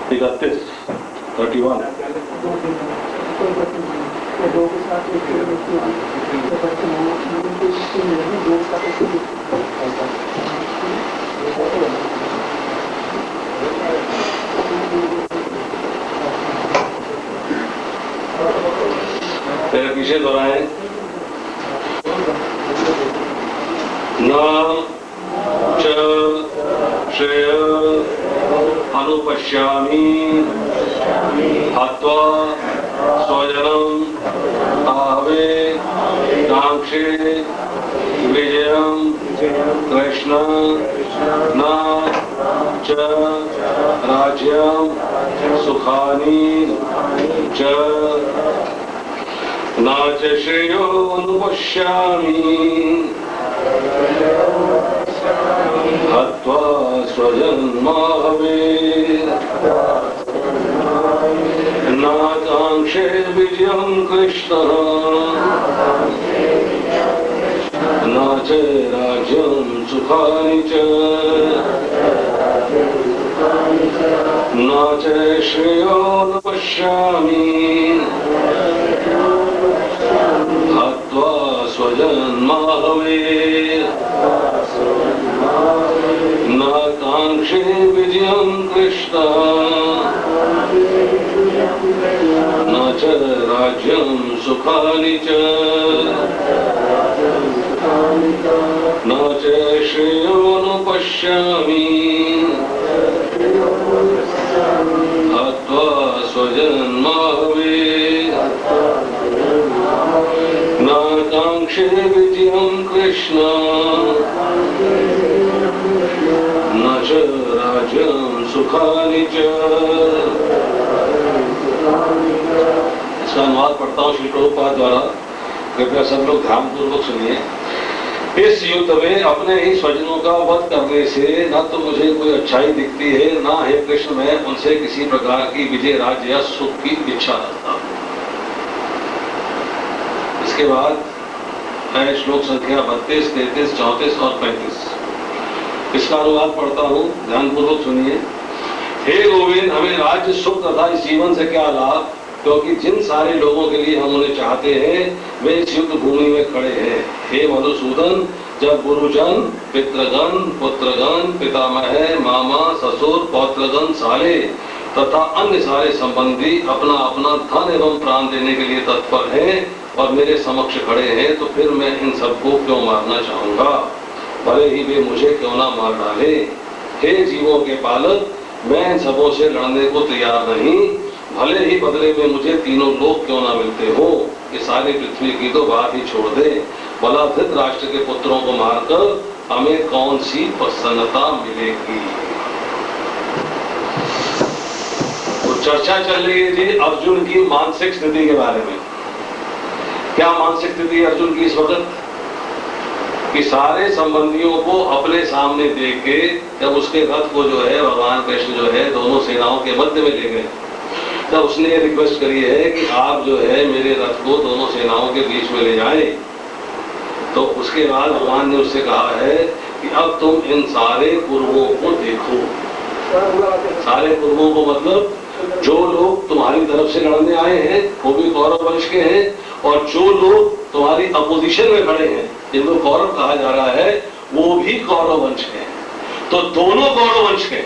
31 तेरे पीछे दोहराए न च श्रेय अनुपश्यामि हत्वा स्वजनम आवे कांक्षे विजयम कृष्ण न च राज्यम सुखानि च न च श्रेयो अनुपश्यामि हत्वा स्वजन्मावे न कांक्षे विजयं कृष्ण न च राज्यं सुखानि च न च श्रेयो न पश्यामि हत्वा स्वजन्मावे न कांक्षे विजयं कृष्ण न च राज्यं सुखानि च न च श्रेयो न पश्यामि हत्वा स्वजन्मावे न कांक्षे विजयं कृष्ण न च राज्यं सुखानि च। इसका अनुवाद पढ़ता हूँ श्री प्रभुपाद द्वारा, कृपया सब लोग ध्यानपूर्वक सुनिए। इस युद्ध में अपने ही स्वजनों का वध करने से न तो मुझे कोई अच्छाई दिखती है, न हे कृष्ण मैं उनसे किसी प्रकार की विजय राज्य या सुख की इच्छा रखता हूँ। इसके बाद मैं श्लोक संख्या 32, 33, 34 और 35 इसका अनुवाद पढ़ता हूँ, ध्यानपूर्वक सुनिए। हे गोविंद, हमें राज्य सुख तथा इस जीवन से क्या लाभ, क्योंकि जिन सारे लोगों के लिए हम उन्हें चाहते हैं वे इस युद्ध भूमि में खड़े हैं। हे मधुसूदन, जब गुरुजन, पितृगण, पुत्रगण, पितामह, मामा, ससुर, पौत्रगण, साले तथा अन्य सारे संबंधी अपना अपना धन एवं प्राण देने के लिए तत्पर हैं और मेरे समक्ष खड़े हैं, तो फिर मैं इन सबको क्यों मारना चाहूंगा, भले ही वे मुझे क्यों ना मार डाले। हे जीवों के पालक, मैं इन सबों से लड़ने को तैयार नहीं, भले ही बदले में मुझे तीनों लोग क्यों ना मिलते हो। ये सारी पृथ्वी की तो बात ही छोड़ दे, भला धृतराष्ट्र के पुत्रों को मारकर हमें कौन सी प्रसन्नता मिलेगी। तो चर्चा चल रही है जी अर्जुन की मानसिक स्थिति के बारे में। क्या मानसिक स्थिति अर्जुन की इस वक्त, कि सारे संबंधियों को अपने सामने देख के जब उसके रथ को जो है भगवान कृष्ण जो है दोनों सेनाओं के मध्य में ले गए, तब उसने ये रिक्वेस्ट करी है कि आप जो है मेरे रथ को दोनों सेनाओं के बीच में ले जाएं। तो उसके बाद भगवान ने उससे कहा है कि अब तुम इन सारे कुर्मों को देखो। सारे कुर्मों को मतलब जो लोग तुम्हारी तरफ से लड़ने आए हैं वो भी कौरव वंश के हैं, और जो लोग तुम्हारी अपोजिशन में खड़े हैं जिनको कौरव कहा जा रहा है वो भी कौरव वंश के हैं। तो दोनों कौरव वंश के,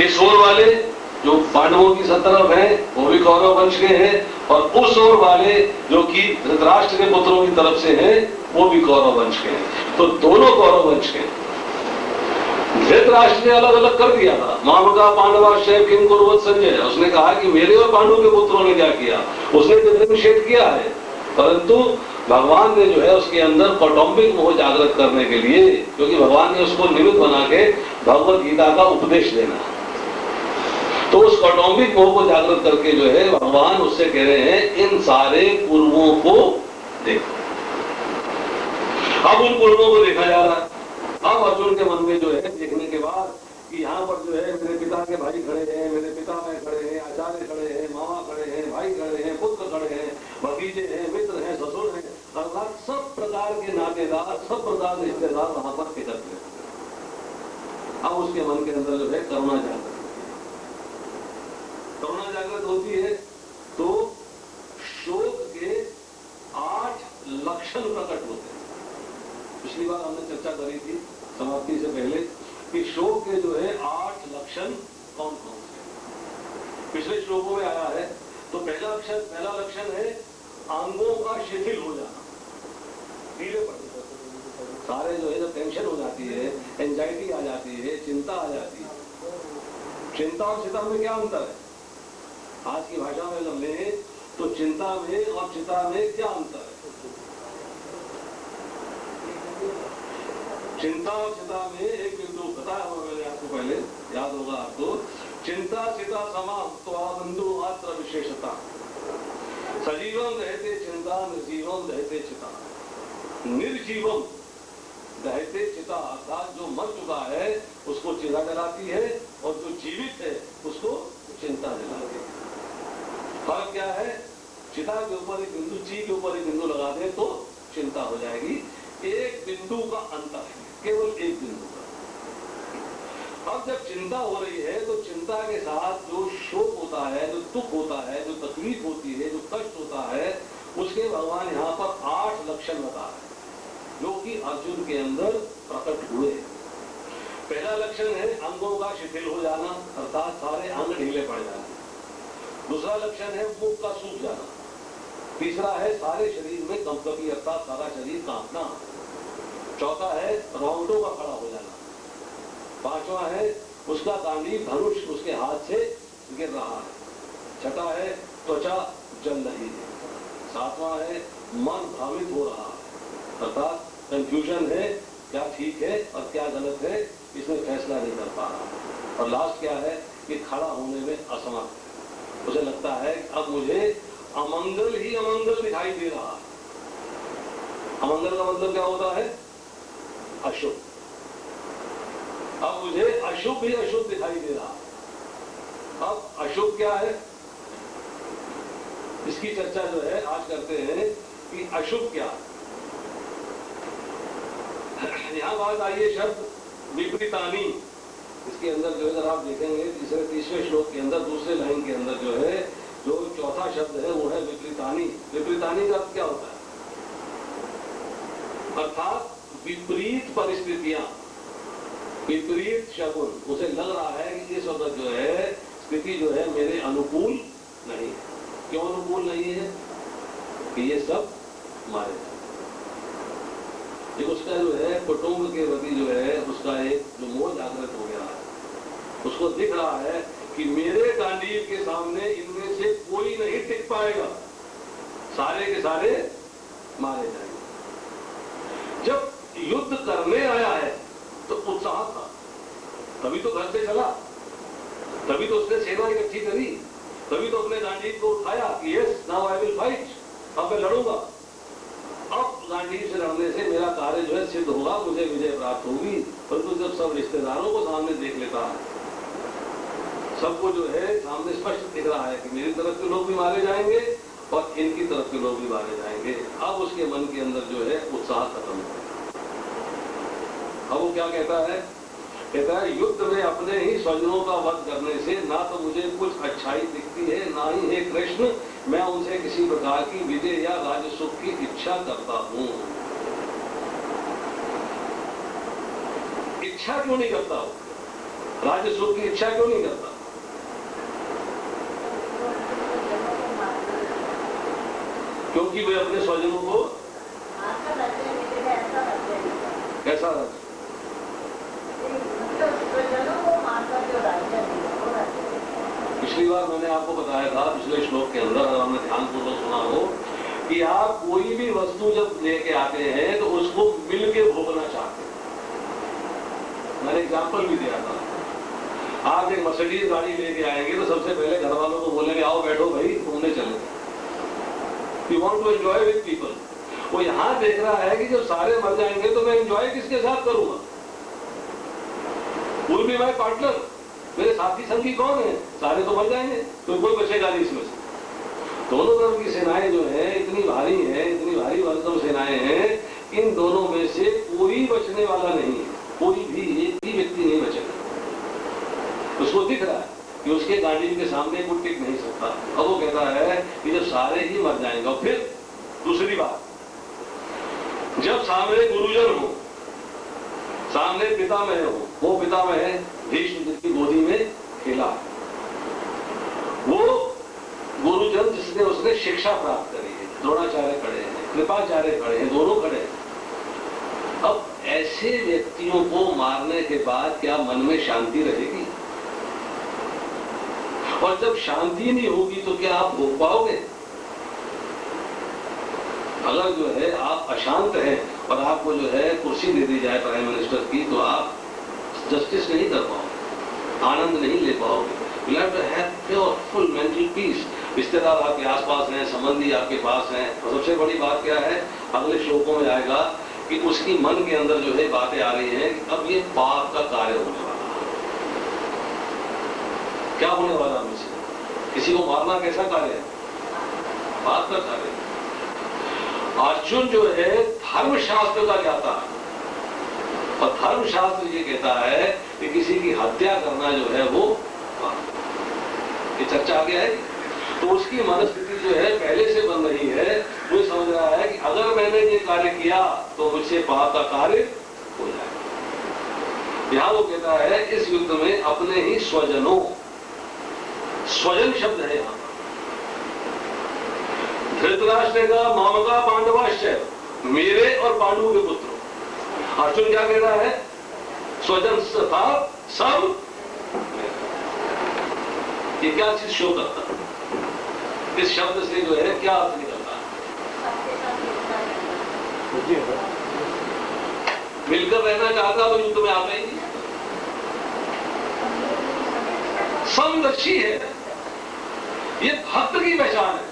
इस ओर वाले जो पांडवों की तरफ हैं वो भी कौरव वंश के हैं, और उस ओर वाले जो कि धृतराष्ट्र के पुत्रों की तरफ से हैं वो भी कौरव वंश के हैं। तो दोनों कौरव वंश के। धृतराष्ट्र ने अलग अलग कर दिया था, मामका पांडवाश्चैव किम कुर्वत संजय, उसने कहा कि मेरे और पांडव के पुत्रों ने क्या किया, उसने निषेध किया है। परंतु भगवान ने जो है उसके अंदर कौटुंबिक मोह जागृत करने के लिए, क्योंकि भगवान ने उसको निमित्त बना के भगवत गीता का उपदेश देना, तो उस कौटुंबिक मोह को जागृत करके जो है भगवान उससे कह रहे हैं इन सारे पूर्वों को देखो। अब उन पूर्वों को देखा जा रहा है। अब अर्जुन के मन में जो है देखने के बाद कि यहाँ पर जो है मेरे पिता के भाई खड़े हैं, मेरे पितामह खड़े हैं, आचार्य खड़े हैं, मामा खड़े हैं, भाई खड़े हैं, पुत्र खड़े हैं, भतीजे हैं, मित्र हैं, ससुर हैं, अर्थात सब प्रकार के नातेदार, सब प्रकार के रिश्तेदार वहां पर एकत्र हैं। अब उसके मन के अंदर जो है करुणा जागृत, जागृत होती है तो शोक के 8 लक्षण प्रकट होते हैं। पिछली बार हमने चर्चा करी थी समाप्ति से पहले कि शोक के जो है 8 लक्षण कौन कौन से पिछले श्लोकों में आया है। तो पहला लक्षण है अंगों का शिथिल हो जाना, ढीले पड़ना। सारे जो है जब टेंशन हो जाती है, एंजाइटी आ जाती है, चिंता आ जाती है। चिंता और चिता में क्या अंतर है? आज की भाषा में जब लें तो चिंता में और चिता में क्या अंतर है? चिंता और चिता में एक बिंदु बताया हुआ मैंने आपको पहले, याद होगा आपको। चिंता चिता समान तो बिंदु मात्र विशेषता, सजीवम रहते चिंता निर्जीवम रहते चिता, निर्जीवम रहते चिता अर्थात जो मर चुका है उसको चिता जलाती है और जो जीवित है उसको चिंता जलाती है। फर्क क्या है? चिता के ऊपर एक बिंदु, ची के ऊपर एक बिंदु लगा दे तो चिंता हो जाएगी। एक बिंदु का अंतर है, केवल एक बिंदु का। अब जब चिंता हो रही है तो चिंता के साथ जो शोक होता है, जो दुख होता है, जो तकलीफ होती है, जो कष्ट होता है, उसके भगवान यहाँ पर 8 लक्षण बता रहे हैं जो कि अर्जुन के अंदर प्रकट हुए। पहला लक्षण है अंगों का शिथिल हो जाना, अर्थात सारे अंग ढीले पड़ जाना। दूसरा लक्षण है मुख का सूख जाना। तीसरा है सारे शरीर में कंपकपी अर्थात सारा शरीर कांपना। चौथा है रोंगटों का खड़ा हो जाना। पांचवा है उसका गांडीव धनुष उसके हाथ से गिर रहा है। छठा है त्वचा जल रही है। सातवां है मन भ्रमित हो रहा है, अर्थात कंफ्यूजन है, क्या ठीक है और क्या गलत है इसमें फैसला नहीं कर पा रहा। और लास्ट क्या है कि खड़ा होने में असमर्थ है। उसे लगता है कि अब मुझे अमंगल ही अमंगल दिखाई दे रहा है। अमंगल का मतलब क्या होता है? अशुभ। अब मुझे अशुभ ही अशुभ दिखाई दे रहा है। अब अशुभ क्या है इसकी चर्चा जो है आज करते हैं कि अशुभ क्या है। यहां बात आई है शब्द विपरीतानी। इसके अंदर जो है अगर आप देखेंगे तीसरे श्लोक के अंदर दूसरे लाइन के अंदर जो है जो चौथा शब्द है वो है विपरीतानी। विपरीतानी का अर्थ क्या होता है? अर्थात विपरीत परिस्थितियां, विपरीत शगुन। उसे लग रहा है कि इस वक्त जो है स्थिति जो है मेरे अनुकूल नहीं है। क्यों अनुकूल नहीं है? कि ये सब मारे जाए। उसका जो है कुटुंब के प्रति जो है उसका एक जो मोह जागृत हो गया है। उसको दिख रहा है कि मेरे गांडीव के सामने इनमें से कोई नहीं टिक पाएगा, सारे के सारे मारे जाएंगे। जब युद्ध करने आया है तो उत्साह था, तभी तो घर से चला, तभी तो उसने सेना इकट्ठी करी, तभी तो अपने गांडीव को उठाया कि yes now I will fight, अब मैं लड़ूंगा। अब गांडीव से लड़ने से मेरा कार्य जो है सिद्ध होगा, मुझे विजय प्राप्त होगी। परंतु जब सब रिश्तेदारों को सामने देख लेता है, सबको जो है सामने स्पष्ट दिख रहा है कि मेरी तरफ के लोग भी मारे जाएंगे और इनकी तरफ के लोग भी मारे जाएंगे, अब उसके मन के अंदर जो है उत्साह खत्म हो गया। अब वो क्या कहता है? कहता है युद्ध में अपने ही स्वजनों का वध करने से ना तो मुझे कुछ अच्छाई दिखती है, ना ही हे कृष्ण मैं उनसे किसी प्रकार की विजय या राज्य सुख की इच्छा करता हूं। इच्छा क्यों नहीं करता हूं? राज्य सुख की इच्छा क्यों नहीं करता? क्योंकि वे अपने स्वजनों को कैसा रखते? पिछली बार मैंने आपको बताया था पिछले श्लोक के अंदर, अगर हमने ध्यानपूर्वक सुना हो, कि आप कोई भी वस्तु जब लेके आते हैं तो उसको मिल के भोगना चाहते हैं। मैंने एग्जाम्पल भी दिया था। आप एक मर्सिडीज गाड़ी लेके आएंगे तो सबसे पहले घर वालों को बोलेंगे आओ बैठो भाई घूमने चले। You want to enjoy with people. वो यहां देख रहा है कि जब सारे मर जाएंगे तो मैं एंजॉय किसके साथ करूंगा? Will be my partner. मेरे साथी संगी कौन है? सारे तो मर जाएंगे, तो कोई बचेगा नहीं इसमें से। दोनों तरफ की सेनाएं जो है इतनी भारी है, इतनी भारी भरकम सेनाएं हैं, इन दोनों में से कोई बचने वाला नहीं है। कोई भी एक भी व्यक्ति नहीं बचेगा। उसको दिख रहा है कि उसके गांधी के सामने कोई टिक नहीं सकता। अब वो कहता है कि जब सारे ही मर जाएंगे। और फिर दूसरी बात, जब सामने गुरुजन हो, सामने पितामह हो, वो पितामह भीष्म जिसकी गोदी में खेला, वो गुरुजन जिसने उसने शिक्षा प्राप्त करी है, द्रोणाचार्य खड़े हैं, कृपाचार्य खड़े हैं, दोनों खड़े हैं। अब ऐसे व्यक्तियों को मारने के बाद क्या मन में शांति रहेगी? और जब शांति नहीं होगी तो क्या आप भोग पाओगे? अगर जो है आप अशांत हैं और आपको जो है कुर्सी दे दी जाए प्राइम मिनिस्टर की, तो आप जस्टिस नहीं कर पाओगे, आनंद नहीं ले पाओगे। You have to have pure, full mental peace। रिश्तेदार आपके आसपास हैं, संबंधी आपके पास हैं, और सबसे बड़ी बात क्या है, अगले श्लोकों में आएगा कि उसकी मन के अंदर जो है बातें आ रही हैं कि अब ये पाप का कार्य होने वाला है। क्या होने वाला मुझसे? किसी को मारना कैसा कार्य है? पाप का कार्य। अर्जुन जो है धर्मशास्त्र का ज्ञाता है, और धर्मशास्त्र ये कहता है कि किसी की हत्या करना जो है वो पाप। ये चर्चा आगे है। तो उसकी मनस्थिति जो है पहले से बन रही है, वो समझ रहा है कि अगर मैंने ये कार्य किया तो मुझसे पाप का कार्य हो जाएगा। यहां वो कहता है इस युद्ध में अपने ही स्वजनों, स्वजन शब्द है यहां। धृतराष्ट्र का मामका पांडवाश्च, मेरे और पांडु के पुत्रों। अर्जुन क्या कह रहा है? स्वजन था सब। ये क्या चीज शो करता है? इस शब्द से जो है क्या अर्थ निकलता है? मिलकर रहना चाहता तो युद्ध में आता ही नहीं। समदर्शी है, ये भक्त की पहचान है।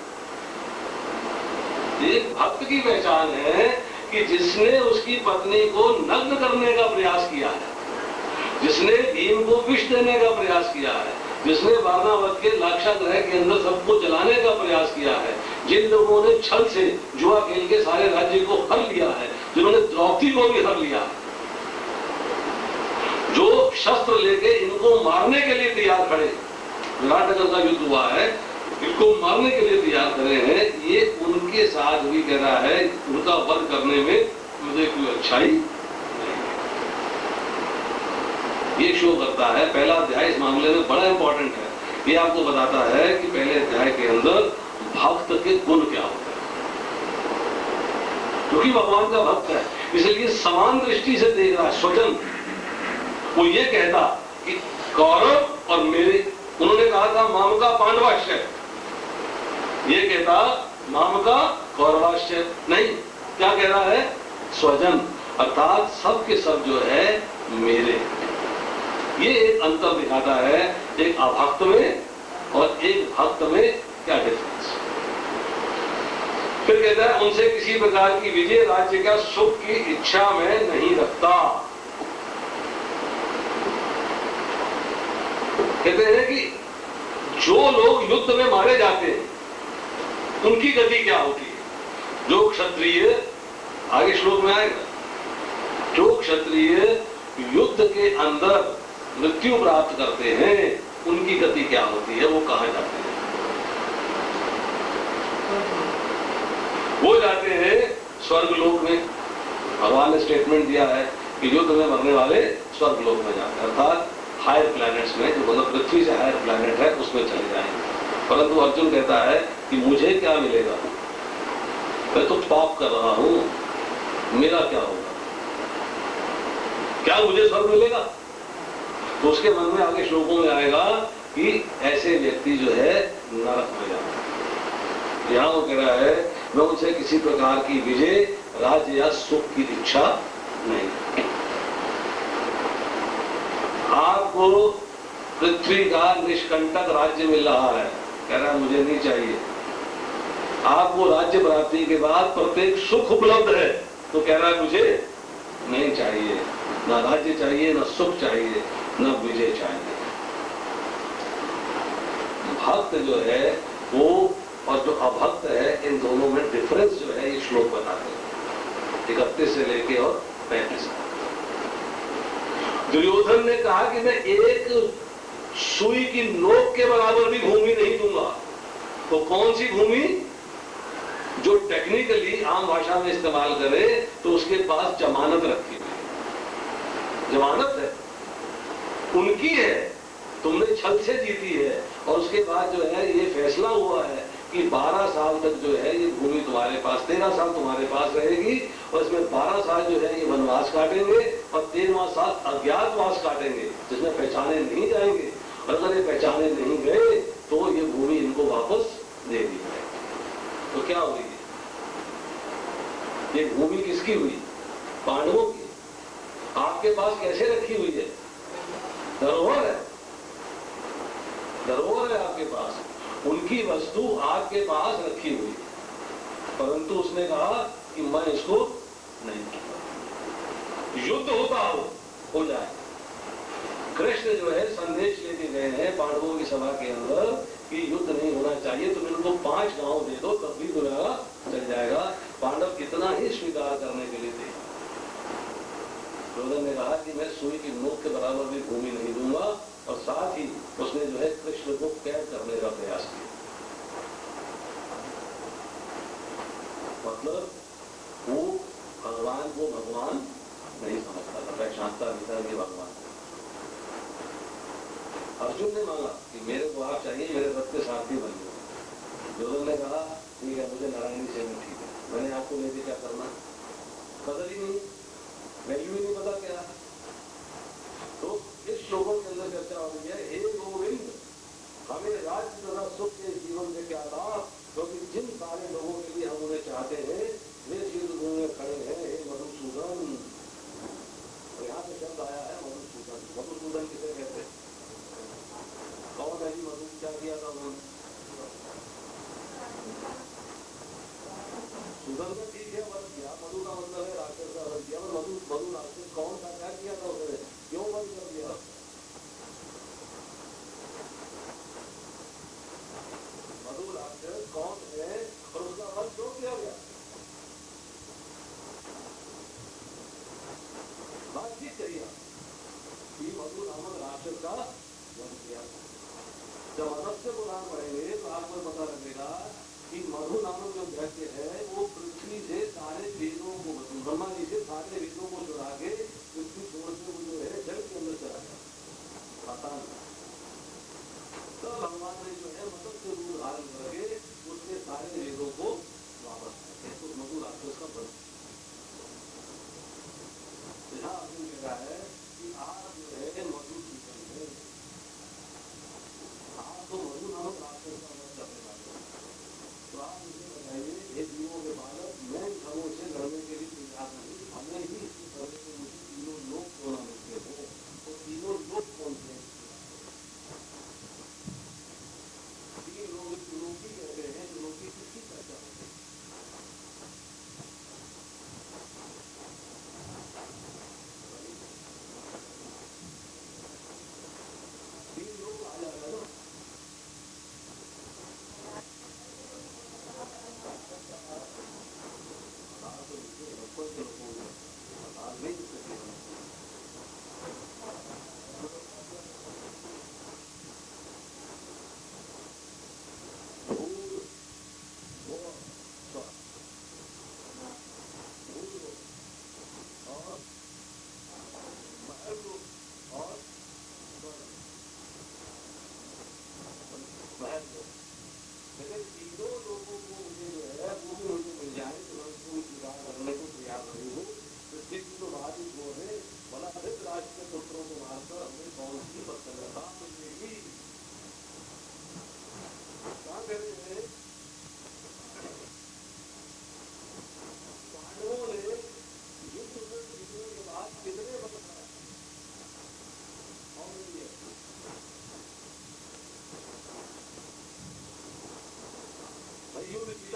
एक भक्त की पहचान है कि जिसने उसकी पत्नी को नग्न करने का प्रयास किया है, जिसने भीम को विष देने का प्रयास किया है, जिसने वारणावत के लाक्षागृह के अंदर सबको जलाने का प्रयास किया है, जिन लोगों ने छल से जुआ खेल के सारे राज्य को हर लिया है, जिन्होंने द्रौपदी को भी हर लिया, जो शस्त्र लेके इनको मारने के लिए तैयार खड़े, विराटनगर का युद्ध हुआ है, इनको मारने के लिए तैयार खड़े हैं, ये उनके साथ भी कह रहा है उनका वध करने में मुझे कोई अच्छाई नहीं। ये शो करता है। पहला अध्याय इस मामले में बड़ा इंपॉर्टेंट है। ये आपको बताता है कि पहले अध्याय के अंदर भक्त के गुण क्या होते हैं, क्योंकि भगवान का भक्त है इसलिए समान दृष्टि से देख रहा है। स्वजन वो ये कहता कि कौरव और मेरे, उन्होंने कहा था मामका पांडवाश्च, ये कहता मामका कौरवाश्च नहीं, क्या कह रहा है? स्वजन, अर्थात सब के सब जो है मेरे। ये एक अंतर दिखाता है एक अभक्त में और एक भक्त में, क्या डिफरेंस। फिर कहता है उनसे किसी प्रकार की विजय राज्य का सुख की इच्छा में नहीं रखता। कहते हैं कि जो लोग युद्ध में मारे जाते हैं उनकी गति क्या होती है? जो क्षत्रिय, आगे श्लोक में आएगा, जो क्षत्रिय युद्ध के अंदर मृत्यु प्राप्त करते हैं उनकी गति क्या होती है? वो कहां जाते हैं? वो जाते हैं स्वर्गलोक में। भगवान ने स्टेटमेंट दिया है कि युद्ध में मरने वाले स्वर्गलोक में जाते हैं, अर्थात हायर प्लैनेट्स में, जो मतलब पृथ्वी से हायर प्लैनेट है उसमें चले जाएंगे। परंतु अर्जुन कहता है कि मुझे क्या मिलेगा? मैं तो पाप कर रहा हूं, मेरा क्या होगा? क्या मुझे स्वर्ग मिलेगा? तो उसके मन में आगे श्लोकों में आएगा कि ऐसे व्यक्ति जो है नरक में जाता है। यहां वो कह रहा है मैं उनसे किसी प्रकार की विजय, राज्य या सुख की इच्छा नहीं। आपको पृथ्वी का निष्कंटक राज्य मिल रहा है, कह रहा है मुझे नहीं चाहिए। आपको राज्य प्राप्ति के बाद प्रत्येक सुख उपलब्ध है, तो कह रहा है मुझे नहीं चाहिए। ना राज्य चाहिए, ना सुख चाहिए, ना विजय चाहिए। भक्त जो है वो और जो अभक्त है, इन दोनों में डिफरेंस जो है ये श्लोक बताते हैं 31 से लेके और 35 तक। दुर्योधन ने कहा कि मैं एक सुई की नोक के बराबर भी भूमि नहीं दूंगा। तो कौन सी भूमि? जो टेक्निकली आम भाषा में इस्तेमाल करे तो उसके पास जमानत रखी हुई है, जमानत है, उनकी है, तुमने छल से जीती है, और उसके बाद जो है ये फैसला हुआ है कि 12 साल तक जो है ये भूमि तुम्हारे पास, 13 साल तुम्हारे पास रहेगी, और इसमें 12 साल जो है ये वनवास काटेंगे और 13वां साल अज्ञातवास काटेंगे, जिसमें पहचाने नहीं जाएंगे। और अगर ये पहचाने नहीं गए तो ये भूमि इनको वापस दे दी जाएगी। तो क्या हुई? ये भूमि किसकी हुई? पांडवों की। आपके पास कैसे रखी हुई है? धरोहर है, धरोहर है आपके पास, उनकी वस्तु आपके पास रखी हुई है, परंतु उसने कहा कि मैं इसको नहीं किया। युद्ध होता हो जाए। कृष्ण जो है संदेश लेके गए हैं पांडवों की सभा के अंदर कि युद्ध नहीं होना चाहिए, तुम इनको 5 गांव दे दो तब भी बुरा चल जाएगा। पांडव कितना ही स्वीकार करने के लिए थे। दुर्योधन ने कहा कि मैं सुई की नोक के बराबर भी भूमि नहीं दूंगा, और साथ ही उसने जो है कृष्ण को कैद करने का प्रयास किया। मतलब वो भगवान को भगवान नहीं समझता था, पहचानता नहीं था ये भगवान। अर्जुन ने मांगा कि मेरे को आप चाहिए, मेरे रथ के सारथी बन जाओ। दुर्योधन ने कहा ठीक है, मुझे नारायणी से में ठीक है, मैंने आपको लेके क्या करना, कदर ही नहीं, वैल्यू ही नहीं पता क्या। तो इस श्लोकों के अंदर चर्चा हो रही है, हे गोविंद हमें राज्य तथा सुख के जीवन में क्या था, क्योंकि जिन सारे लोगों के लिए हम उन्हें चाहते हैं वे युद्ध भूमि में खड़े हैं। हे मधुसूदन, तो यहाँ से शब्द आया है मधुसूदन। मधुसूदन किसे कहते हैं? कौन है जी मधु? क्या किया था उन्होंने? सूदन का ठीक है वध किया, मधु का मतलब है राक्षस का वध किया, पर मधु राक्षस कौन था, क्या किया था उसने, क्यों वध कर दिया? मधु राक्षस कौन है और उसका वध क्यों किया गया? बातचीत करिए कि मधु नामक राक्षस का वध किया। जब अगस्त्य पुराण पढ़ेंगे तो आपको पता लगेगा कि मधु नामक जो दैत्य है वो पृथ्वी से सारे वेदों को, ब्रह्मा जी से सारे वेदों को चुरा के पृथ्वी छोड़ के वो जो है जल के अंदर चला गया, पता नहीं। तो भगवान ने जो है मत्स्य रूप धारण करके उसके सारे वेदों को वापस किया। तो मधु राक्षस का वध। यहाँ अर्जुन कह रहा है कि आप जो है मधुसूदन है, आप तो मधु नामक राक्षस का वध करने वाले हो। तो आप मुझे बताइए, ये जीवों के बालक, मैं धर्मों से लड़ने के लिए तैयार नहीं, हमें ही इस तरह से मुझे तीनों लोग क्यों ना मिलते हो। तो तीनों लोग कौन थे? 3 लोग त्रिलोकी कहते हैं। त्रिलोकी किसकी चर्चा होती है? आ जाएगा ना।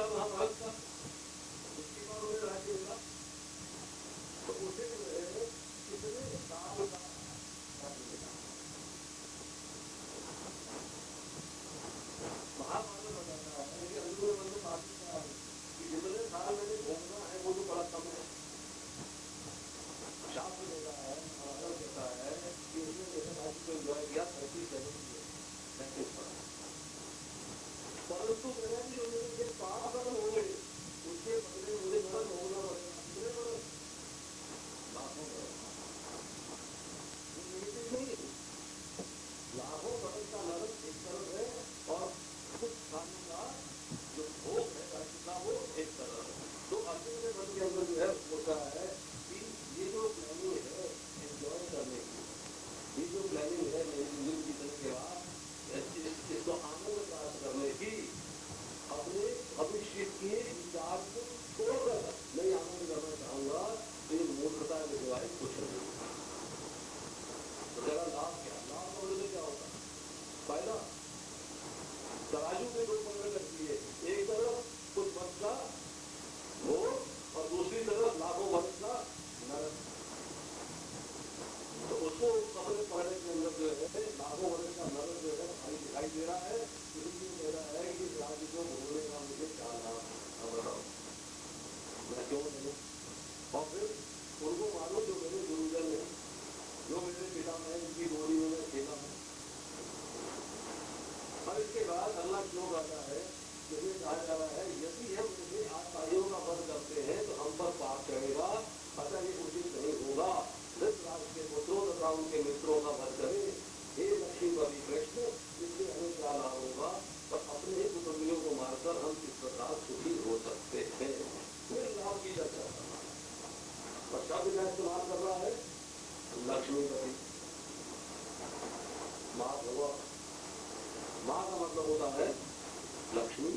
महाभारत का उसके बाद उन्हें राज्य मिला, तो उसे जो है कितने साल का राज्य मिला। महाभारत बताता है कि अर्जुन ने बात किया कि जितने साल मैंने घूमना है वो तो बड़ा कम है। शास्त्र देता है, महाभारत देता है कि उसने जैसे राज्य को एंजॉय किया 37 ईयर। अगला श्लोक आता है जिसमें कहा जा रहा है यदि हम उनके आत्माओं का वध करते हैं तो हम पर पाप चढ़ेगा, अतः ये उचित नहीं होगा। धृतराष्ट्र के पुत्रों तथा उनके मित्रों का वध करें। हे लक्ष्मीपति कृष्ण, इससे हमें क्या लाभ होगा? पर अपने ही कुटुंबियों को मारकर हम किस प्रकार सुखी हो सकते हैं? मेरे लाभ की चर्चा करना और शब्द का इस्तेमाल कर रहा है लक्ष्मीपति। माँ भगवा, माँ का मतलब होता है लक्ष्मी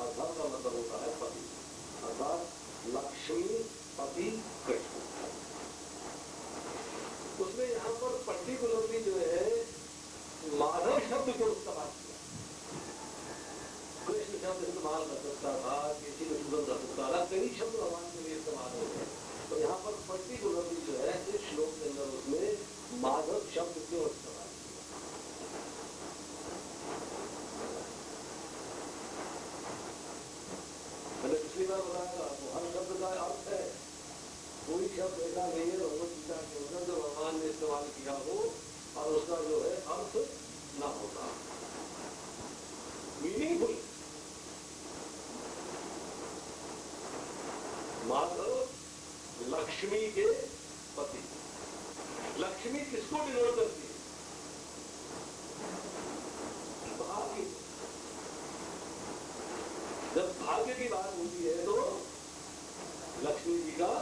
और धन का मतलब होता है पति, अर्थात लक्ष्मी पति कृष्ण। उसने यहाँ पर पर्टिकुलरली जो है माधव शब्द को इस्तेमाल किया। कृष्ण शब्द इस्तेमाल कर सकता था, किसी को सुगंध कर सकता था, कई शब्द भगवान के लिए इस्तेमाल हो गए। तो यहाँ पर पर्टिकुलरली जो है इस श्लोक के अंदर उसने माधव शब्द क्यों इस्तेमाल किया? मैंने पिछली बार बताया था तो हर शब्द का अर्थ है, कोई शब्द ऐसा नहीं है भगवत गीता के अंदर जो भगवान ने इस्तेमाल किया हो और उसका जो है अर्थ न होता। मीनिंगफुल माधव लक्ष्मी के पति। लक्ष्मी किसको डिनोट करती है? भाग्य। जब भाग्य की बात होती है तो लक्ष्मी जी का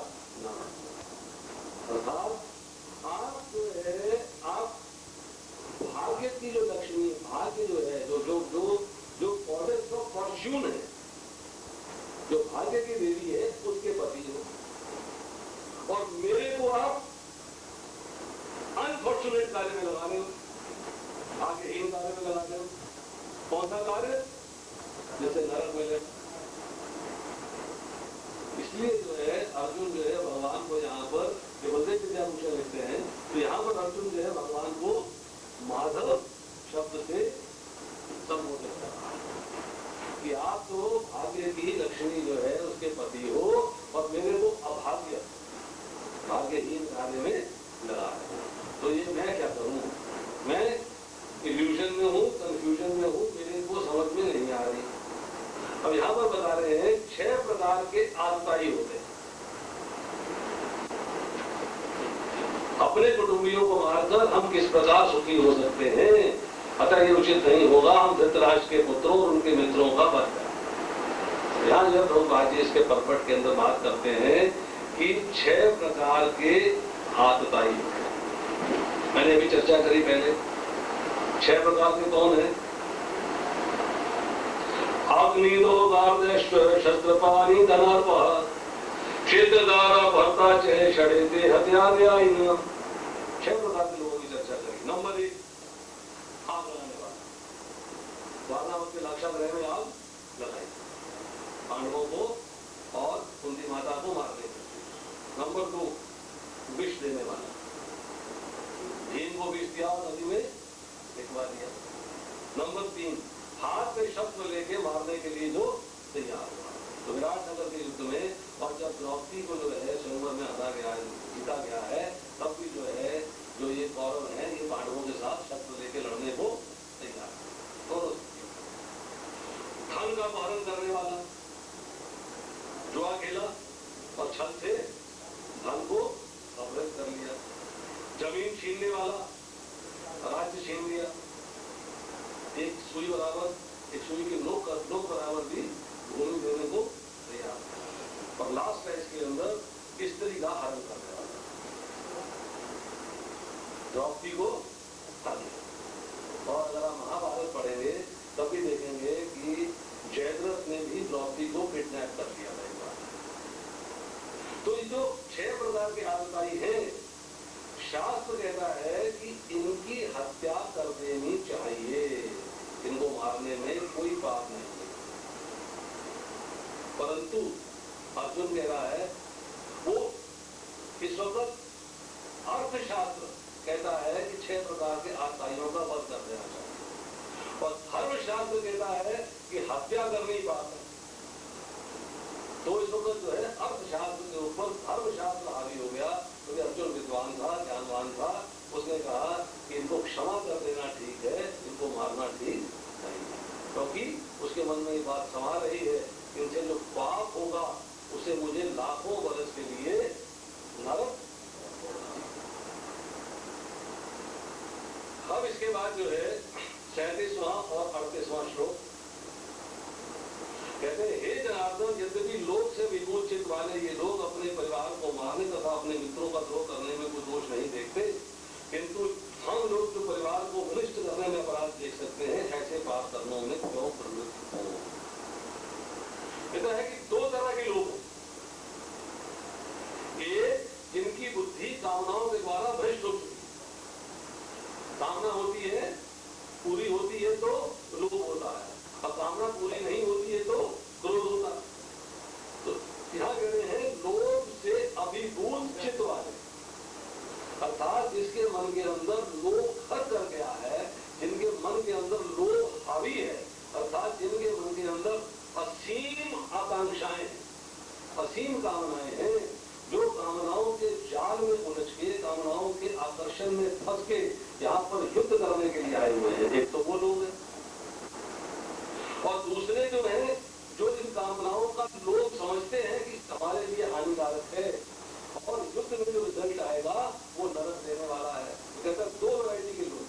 नाम, अर्थात आप जो है आप भाग्य की जो लक्ष्मी, भाग्य जो है जो जो जो जो गॉडेस ऑफ फॉर्च्यून है, जो भाग्य की देवी है, उसके पति हो। और मेरे को आप अनफॉर्चुनेट कार्य में लगा रहे हो, भाग्यहीन कार्य में लगा रहे हो। कौन सा कार्य? जैसे नरक मिले। इसलिए जो है अर्जुन जो है भगवान को यहाँ पर जो बलदेव विद्याभूषण लिखते हैं तो यहाँ पर अर्जुन जो है भगवान को माधव शब्द से संबोधित कर रहा है कि आप तो भाग्य की लक्ष्मी जो है उसके पति हो और मेरे को अभाग्य भाग्यहीन कार्य में लगा है। तो ये मैं क्या करूं? मैं इल्यूजन में हूं, कंफ्यूजन में हूं, मेरे को समझ में नहीं आ रही। अब यहां पर बता रहे हैं 6 प्रकार के आतताई होते हैं। अपने कुटुंबियों को मारकर हम किस प्रकार सुखी हो सकते हैं, अतः ये उचित नहीं होगा हम धृतराष्ट्र के पुत्रों और उनके मित्रों का वध करें। यहां जब प्रभुपाद जी इसके परपट के अंदर बात करते हैं कि 6 प्रकार के आतताई होते हैं। मैंने अभी चर्चा करी पहले 6 प्रकार के कौन है? अग्निदो गार्देश्वर शस्त्रपाणी धनार्प क्षेत्रदारा भर्ता चहे षडेते हत्यादयाइन। 6 प्रकार के लोगों की चर्चा करी। नंबर 1 आग लगाने वाला। वारणावत के लाक्षागृह में आग लगाई पांडवों को और कुंती माता को मारने के। नंबर 2 विष देने वाला। भीम को विष दिया और नदी में फेंकवा दिया। नंबर 3 हाथ में शस्त्र लेके मारने के लिए जो तैयार हुआ। तो विराटनगर के युद्ध में और जब द्रौपदी को जो है स्वयंवर में हरा गया, जीता गया है, तब भी जो है जो ये कौरव है ये पांडवों के साथ शस्त्र लेके लड़ने को तैयार है। और धन का अपहरण करने वाला, जुआ खेला और छल से धन को अपहरित कर लिया। जमीन छीनने वाला, राज्य छीन लिया। एक सुई बराबर, एक सुई की नोक बराबर भी भूमि देने को तैयार है। और लास्ट है इसके अंदर स्त्री का हरण करने वाला, द्रौपदी को हरण। और अगर हम महाभारत पढ़ेंगे तब भी देखेंगे कि जयद्रथ ने भी द्रौपदी को किडनैप कर लिया था एक बार। तो ये जो 6 प्रकार के आतताई है, शास्त्र कहता है कि इनकी हत्या कर देनी चाहिए, इनको मारने में कोई पाप नहीं है। परंतु अर्जुन कह रहा है वो इस वक्त अर्थशास्त्र कहता है कि 6 प्रकार के आतताइयों का वध कर देना चाहिए और धर्मशास्त्र कहता है कि हत्या करनी पाप है। तो इस वक्त जो है अर्थशास्त्र के ऊपर धर्मशास्त्र हावी हो गया। क्योंकि अर्जुन विद्वान था, ज्ञानवान था, उसने कहा कि इनको क्षमा कर देना ठीक है, इनको मारना ठीक नहीं है, क्योंकि मन में ये बात समा रही है, इनसे जो पाप होगा उसे मुझे लाखों वर्ष के लिए नरक। अब इसके बाद जो है 37वां और 38वां श्लोक कहते हैं, हे जनार्दन, यद्यपि लोक से विभूत चित्त वाले ये लोग अपने परिवार को मारने तथा अपने मित्रों का द्रोह करने में कोई दोष नहीं देखते, किंतु हम लोग जो परिवार को अनिष्ट करने में अपराध देख सकते हैं, ऐसे पाप कर्मों में क्यों प्रवृत्त हो। कहता है कि दो तरह के लोग हैं, एक जिनकी बुद्धि कामनाओं के द्वारा भ्रष्ट हो चुकी, कामना होती है, पूरी होती है तो लोभ होता है, और कामना पूरी नहीं होती है तो क्रोध होता है। तो यहां कह रहे हैं लोभ से अभिभूत चित्त वाले, अर्थात जिसके मन के अंदर लोभ भर कर गया है, जिनके मन के अंदर लोभ हावी है, अर्थात जिनके मन के अंदर असीम आकांक्षाएं, असीम कामनाएं हैं, जो कामनाओं के जाल में उलझ के, कामनाओं के आकर्षण में फंस के यहाँ पर युद्ध करने के लिए आए हुए हैं। एक तो वो लोग हैं, और दूसरे जो है, जो इन कामनाओं का लोग समझते हैं कि हमारे लिए हानिकारक है, और युद्ध में जो रिजल्ट आएगा वो नरक देने वाला है। तो कहता है दो वैरायटी के लोग,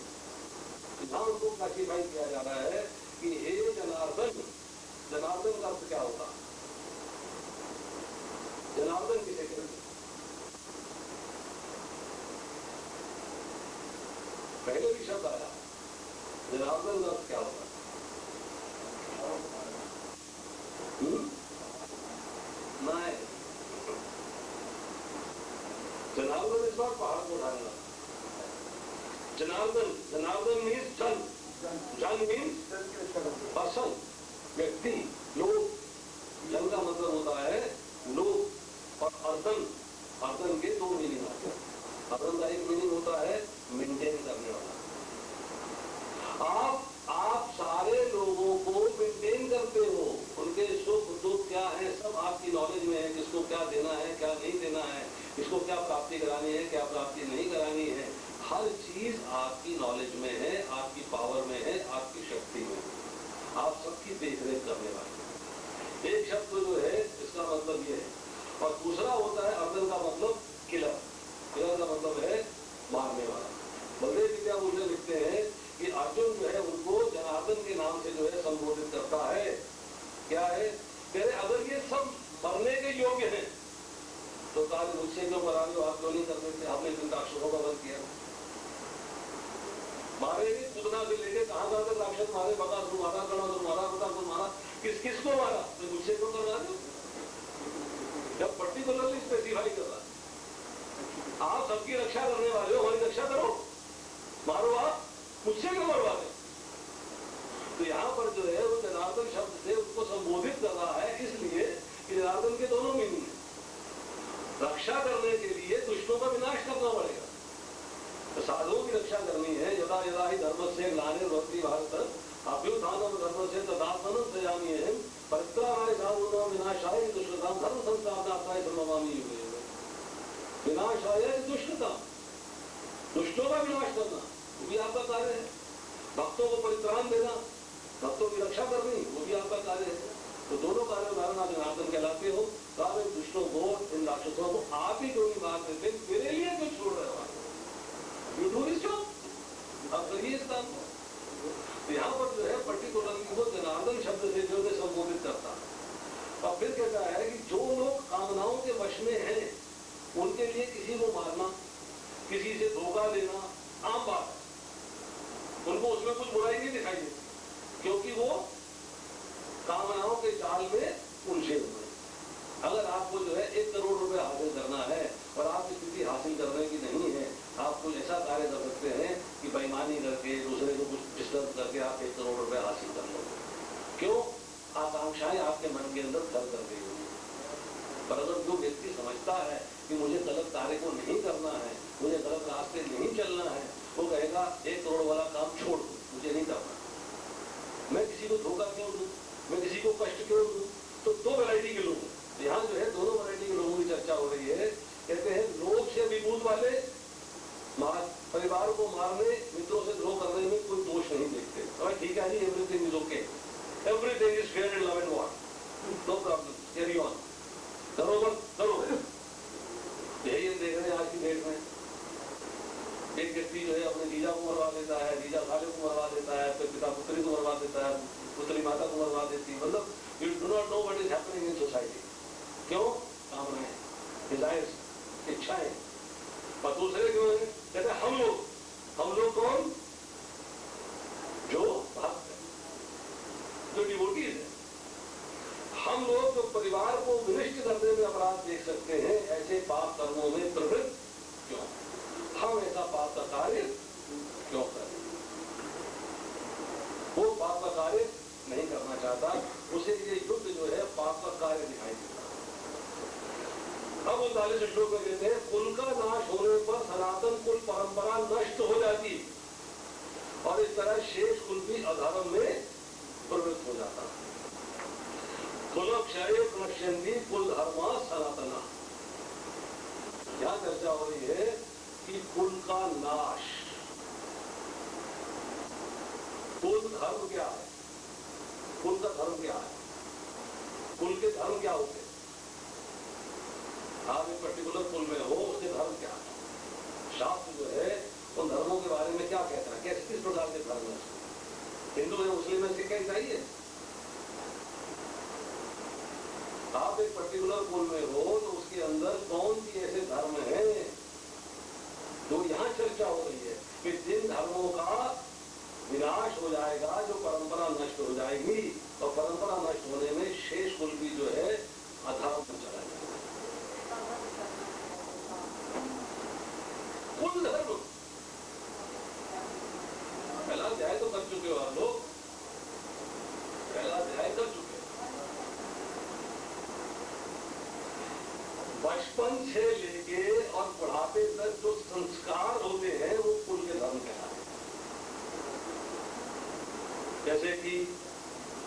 जहां उनको क्लासिफाई किया जा रहा है कि हे जनार्दन, जनार्दन का अर्थ क्या होता है, जनार्दन किसे कहते हैं? पहले भी शब्द आया, जनार्दन का अर्थ क्या होता है? नहीं, जनार्दन इस बार पहाड़ को उठाएगा। जनार्दन, जनार्दन मीन्स जन, जन मीन्स पर्सन, व्यक्ति, लोग। जन का मतलब होता है लोग, और अर्दन, अर्दन के दो मीनिंग आते हैं। अर्दन का एक मीनिंग होता है मेंटेन करने वाला। आप सारे लोगों को मेंटेन करते हो, उनके सुख दुख क्या है सब आपकी नॉलेज में है, किसको क्या देना है, क्या नहीं देना है, किसको क्या प्राप्ति करानी है, क्या प्राप्ति नहीं करानी है, हर चीज आपकी नॉलेज में है, आपकी पावर में है, आपकी शक्ति में है। आप सबकी देखरेख करने वाले। एक शब्द जो है इसका मतलब ये है, और दूसरा होता है अर्दन का मतलब किलर। किलर का मतलब है मारने वाला। बलदेव विद्याभूषण लिखते हैं कि अर्जुन जो है उनको जनार्दन के नाम से जो है संबोधित करता है। क्या है? कह रहे अगर ये सब मरने के योग्य हैं तो कार्य मुझसे क्यों करा रहे हो, आप क्यों नहीं कर देते? आपने जिन राक्षसों का वध किया, मारे पूतना से लेके कहां तक राक्षस मारे, बकासुर मारा, गणासुर मारा, बकासुर मारा, किसको मारा, तो मुझसे क्यों कर रहा है? जब पर्टिकुलरली स्पेसिफाई कर रहा है, आप सबकी रक्षा करने वाले हो, हमारी रक्षा करो, मारो, आप मुझसे क्यों मरवा रहे? तो यहाँ पर जो है वो जनार्दन शब्द से उसको संबोधित कर रहा है, इसलिए कि जनार्दन के दोनों मीनिंग है। रक्षा करने के लिए दुष्टों का विनाश करना पड़ेगा, तो साधुओं की रक्षा करनी है। यदा यदा ही धर्म से ग्लानिर्भवति भारत अभ्युत्थानं धर्म से तदात्मनं सृजाम्यहं परित्राणाय साधूनां विनाशाय दुष्कृतां धर्म संस्थापनार्थाय सम्भवामि युगे युगे। विनाशाय दुष्कृतां, दुष्टों का विनाश करना वो भी आपका कार्य है। भक्तों को परित्राण देना, भक्तों की रक्षा करनी, वो भी आपका कार्य है। तो दोनों कार्य उदाहरण आप जनार्दन कहलाते हो। तो आप इन दुष्टों को, इन राक्षसों को आप ही क्यों नहीं मार देते? मेरे लिए क्यों छोड़ रहे हो? यू डू दिस जॉब, आप करिए इस काम को। तो यहाँ पर जो है पर्टिकुलरली वो जनार्दन शब्द से जो है संबोधित करता है। और फिर कहता है कि जो लोग कामनाओं के वश में हैं उनके लिए किसी को मारना, किसी से धोखा लेना आम बात है। उनको उसमें कुछ बुराई नहीं दिखाई देती, क्योंकि वो कामनाओं के जाल में उलझे हुए। अगर आपको जो है 1 करोड़ रुपए हासिल करना है और आप स्थिति हासिल करने की नहीं है, आप कुछ ऐसा कार्य कर सकते हैं कि बेईमानी करके दूसरे को कुछ डिस्टर्ब करके आप 1 करोड़ रुपए हासिल कर लो। क्यों? आकांक्षाएं आपके मन के अंदर घर कर गई हुई। पर अगर जो व्यक्ति समझता है कि मुझे गलत कार्य को नहीं करना है, मुझे गलत रास्ते नहीं चलना है, वो कहेगा 1 करोड़ वाला काम छोड़ दो, मुझे नहीं करना। मैं किसी को धोखा क्यों दूं, मैं किसी को कष्ट क्यों दूं? तो दो वैरायटी के लोग, यहाँ जो है दोनों वैरायटी के लोगों की चर्चा हो रही है। कहते हैं लोभ से विभूत वाले परिवार को मारने, मित्रों से द्रोह करने में कोई दोष नहीं देखते। और ठीक है जी, everything is okay, everything is fair in love and war, no problem, carry on, करो बस करो। यही हम देख रहे हैं आज की डेट में। एक व्यक्ति जो है अपने जीजा को मरवा देता है, जीजा साले को मरवा देता है, फिर पिता पुत्री को मरवा देता है, पुत्री माता को मरवा देती है। मतलब you do not know what is happening in society. क्यों? कामनाएं, डिजायर्स, इच्छाएं। और दूसरे क्यों है? कहते हैं हम लोग कौन? जो भक्त है, जो डिवोटीज है। हम लोग जो परिवार को विनिष्ट करने में अपराध देख सकते हैं, ऐसे पाप कर्मों में प्रवृत्त क्यों? हम ऐसा पाप का कार्य क्यों करें? वो पाप का कार्य नहीं करना चाहता, उसे ये युद्ध जो है पाप का कार्य दिखाई देता। अब 39 श्लोक में कहते हैं कुल का नाश होने पर सनातन कुल परंपरा नष्ट हो जाती और इस तरह शेष कुल भी अधर्म में प्रवृत्त हो जाता। कुल क्षय प्रणश्यन्ति कुल धर्मा सनातना। यहां चर्चा हो रही है कि कुल का नाश। कुल धर्म क्या है? कुल का धर्म क्या है? कुल के धर्म क्या होते हैं? आप एक पर्टिकुलर कुल में हो, उसके धर्म क्या है? शास्त्र जो है उन धर्मों के बारे में क्या कहता है? कैसे किस प्रकार के धर्म है? हिंदू है, मुस्लिम है, सिख है, ईसाई है। आप एक पर्टिकुलर कुल में हो तो उसके अंदर कौन सी ऐसे धर्म है जो यहां चर्चा हो रही है कि जिन धर्मों का विनाश हो जाएगा, जो परंपरा नष्ट हो जाएगी, और परंपरा नष्ट होने में शेष कुल भी जो है अधर्म में चला जाएगा। कुल धर्म पहला अध्याय तो कर चुके हो आप लोग, पहला अध्याय कर चुके। बचपन से लेके और बुढ़ापे तक जो संस्कार होते हैं वो कुल के धर्म कहलाते हैं। जैसे कि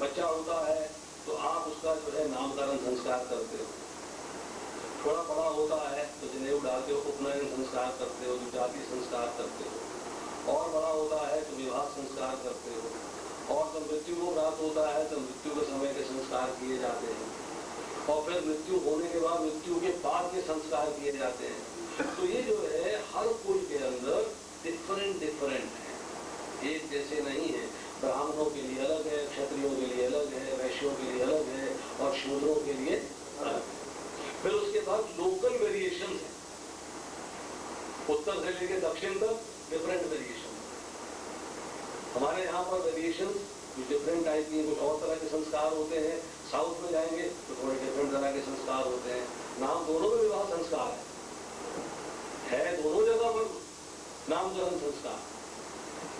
बच्चा होता है तो आप उसका जो है नामकरण संस्कार करते हो, थोड़ा बड़ा होता है तो जनेऊ डालते हो, उपनयन संस्कार करते हो, जाति संस्कार करते हो, और बड़ा होता है तो विवाह संस्कार करते हो, और जब मृत्यु को प्राप्त होता है तो मृत्यु के समय के संस्कार किए जाते हैं, और फिर मृत्यु होने के बाद मृत्यु के बाद के संस्कार किए जाते हैं। तो ये जो है हर कुल के अंदर डिफरेंट है, एक जैसे नहीं है। ब्राह्मणों के लिए अलग है, क्षत्रियों के लिए अलग है, वैश्यों के लिए अलग है, और शूद्रों के लिए अलग है। फिर उसके बाद लोकल वेरिएशन है, उत्तर से लेकर दक्षिण तक डिफरेंट वेरिएशन। हमारे यहाँ पर वेरिएशन कुछ डिफरेंट टाइप की, कुछ और तरह के संस्कार होते हैं। साउथ में जाएंगे तो थोड़े डिफरेंट तरह के संस्कार होते हैं। नाम दोनों में विवाह संस्कार है दोनों जगह पर नामकरण संस्कार,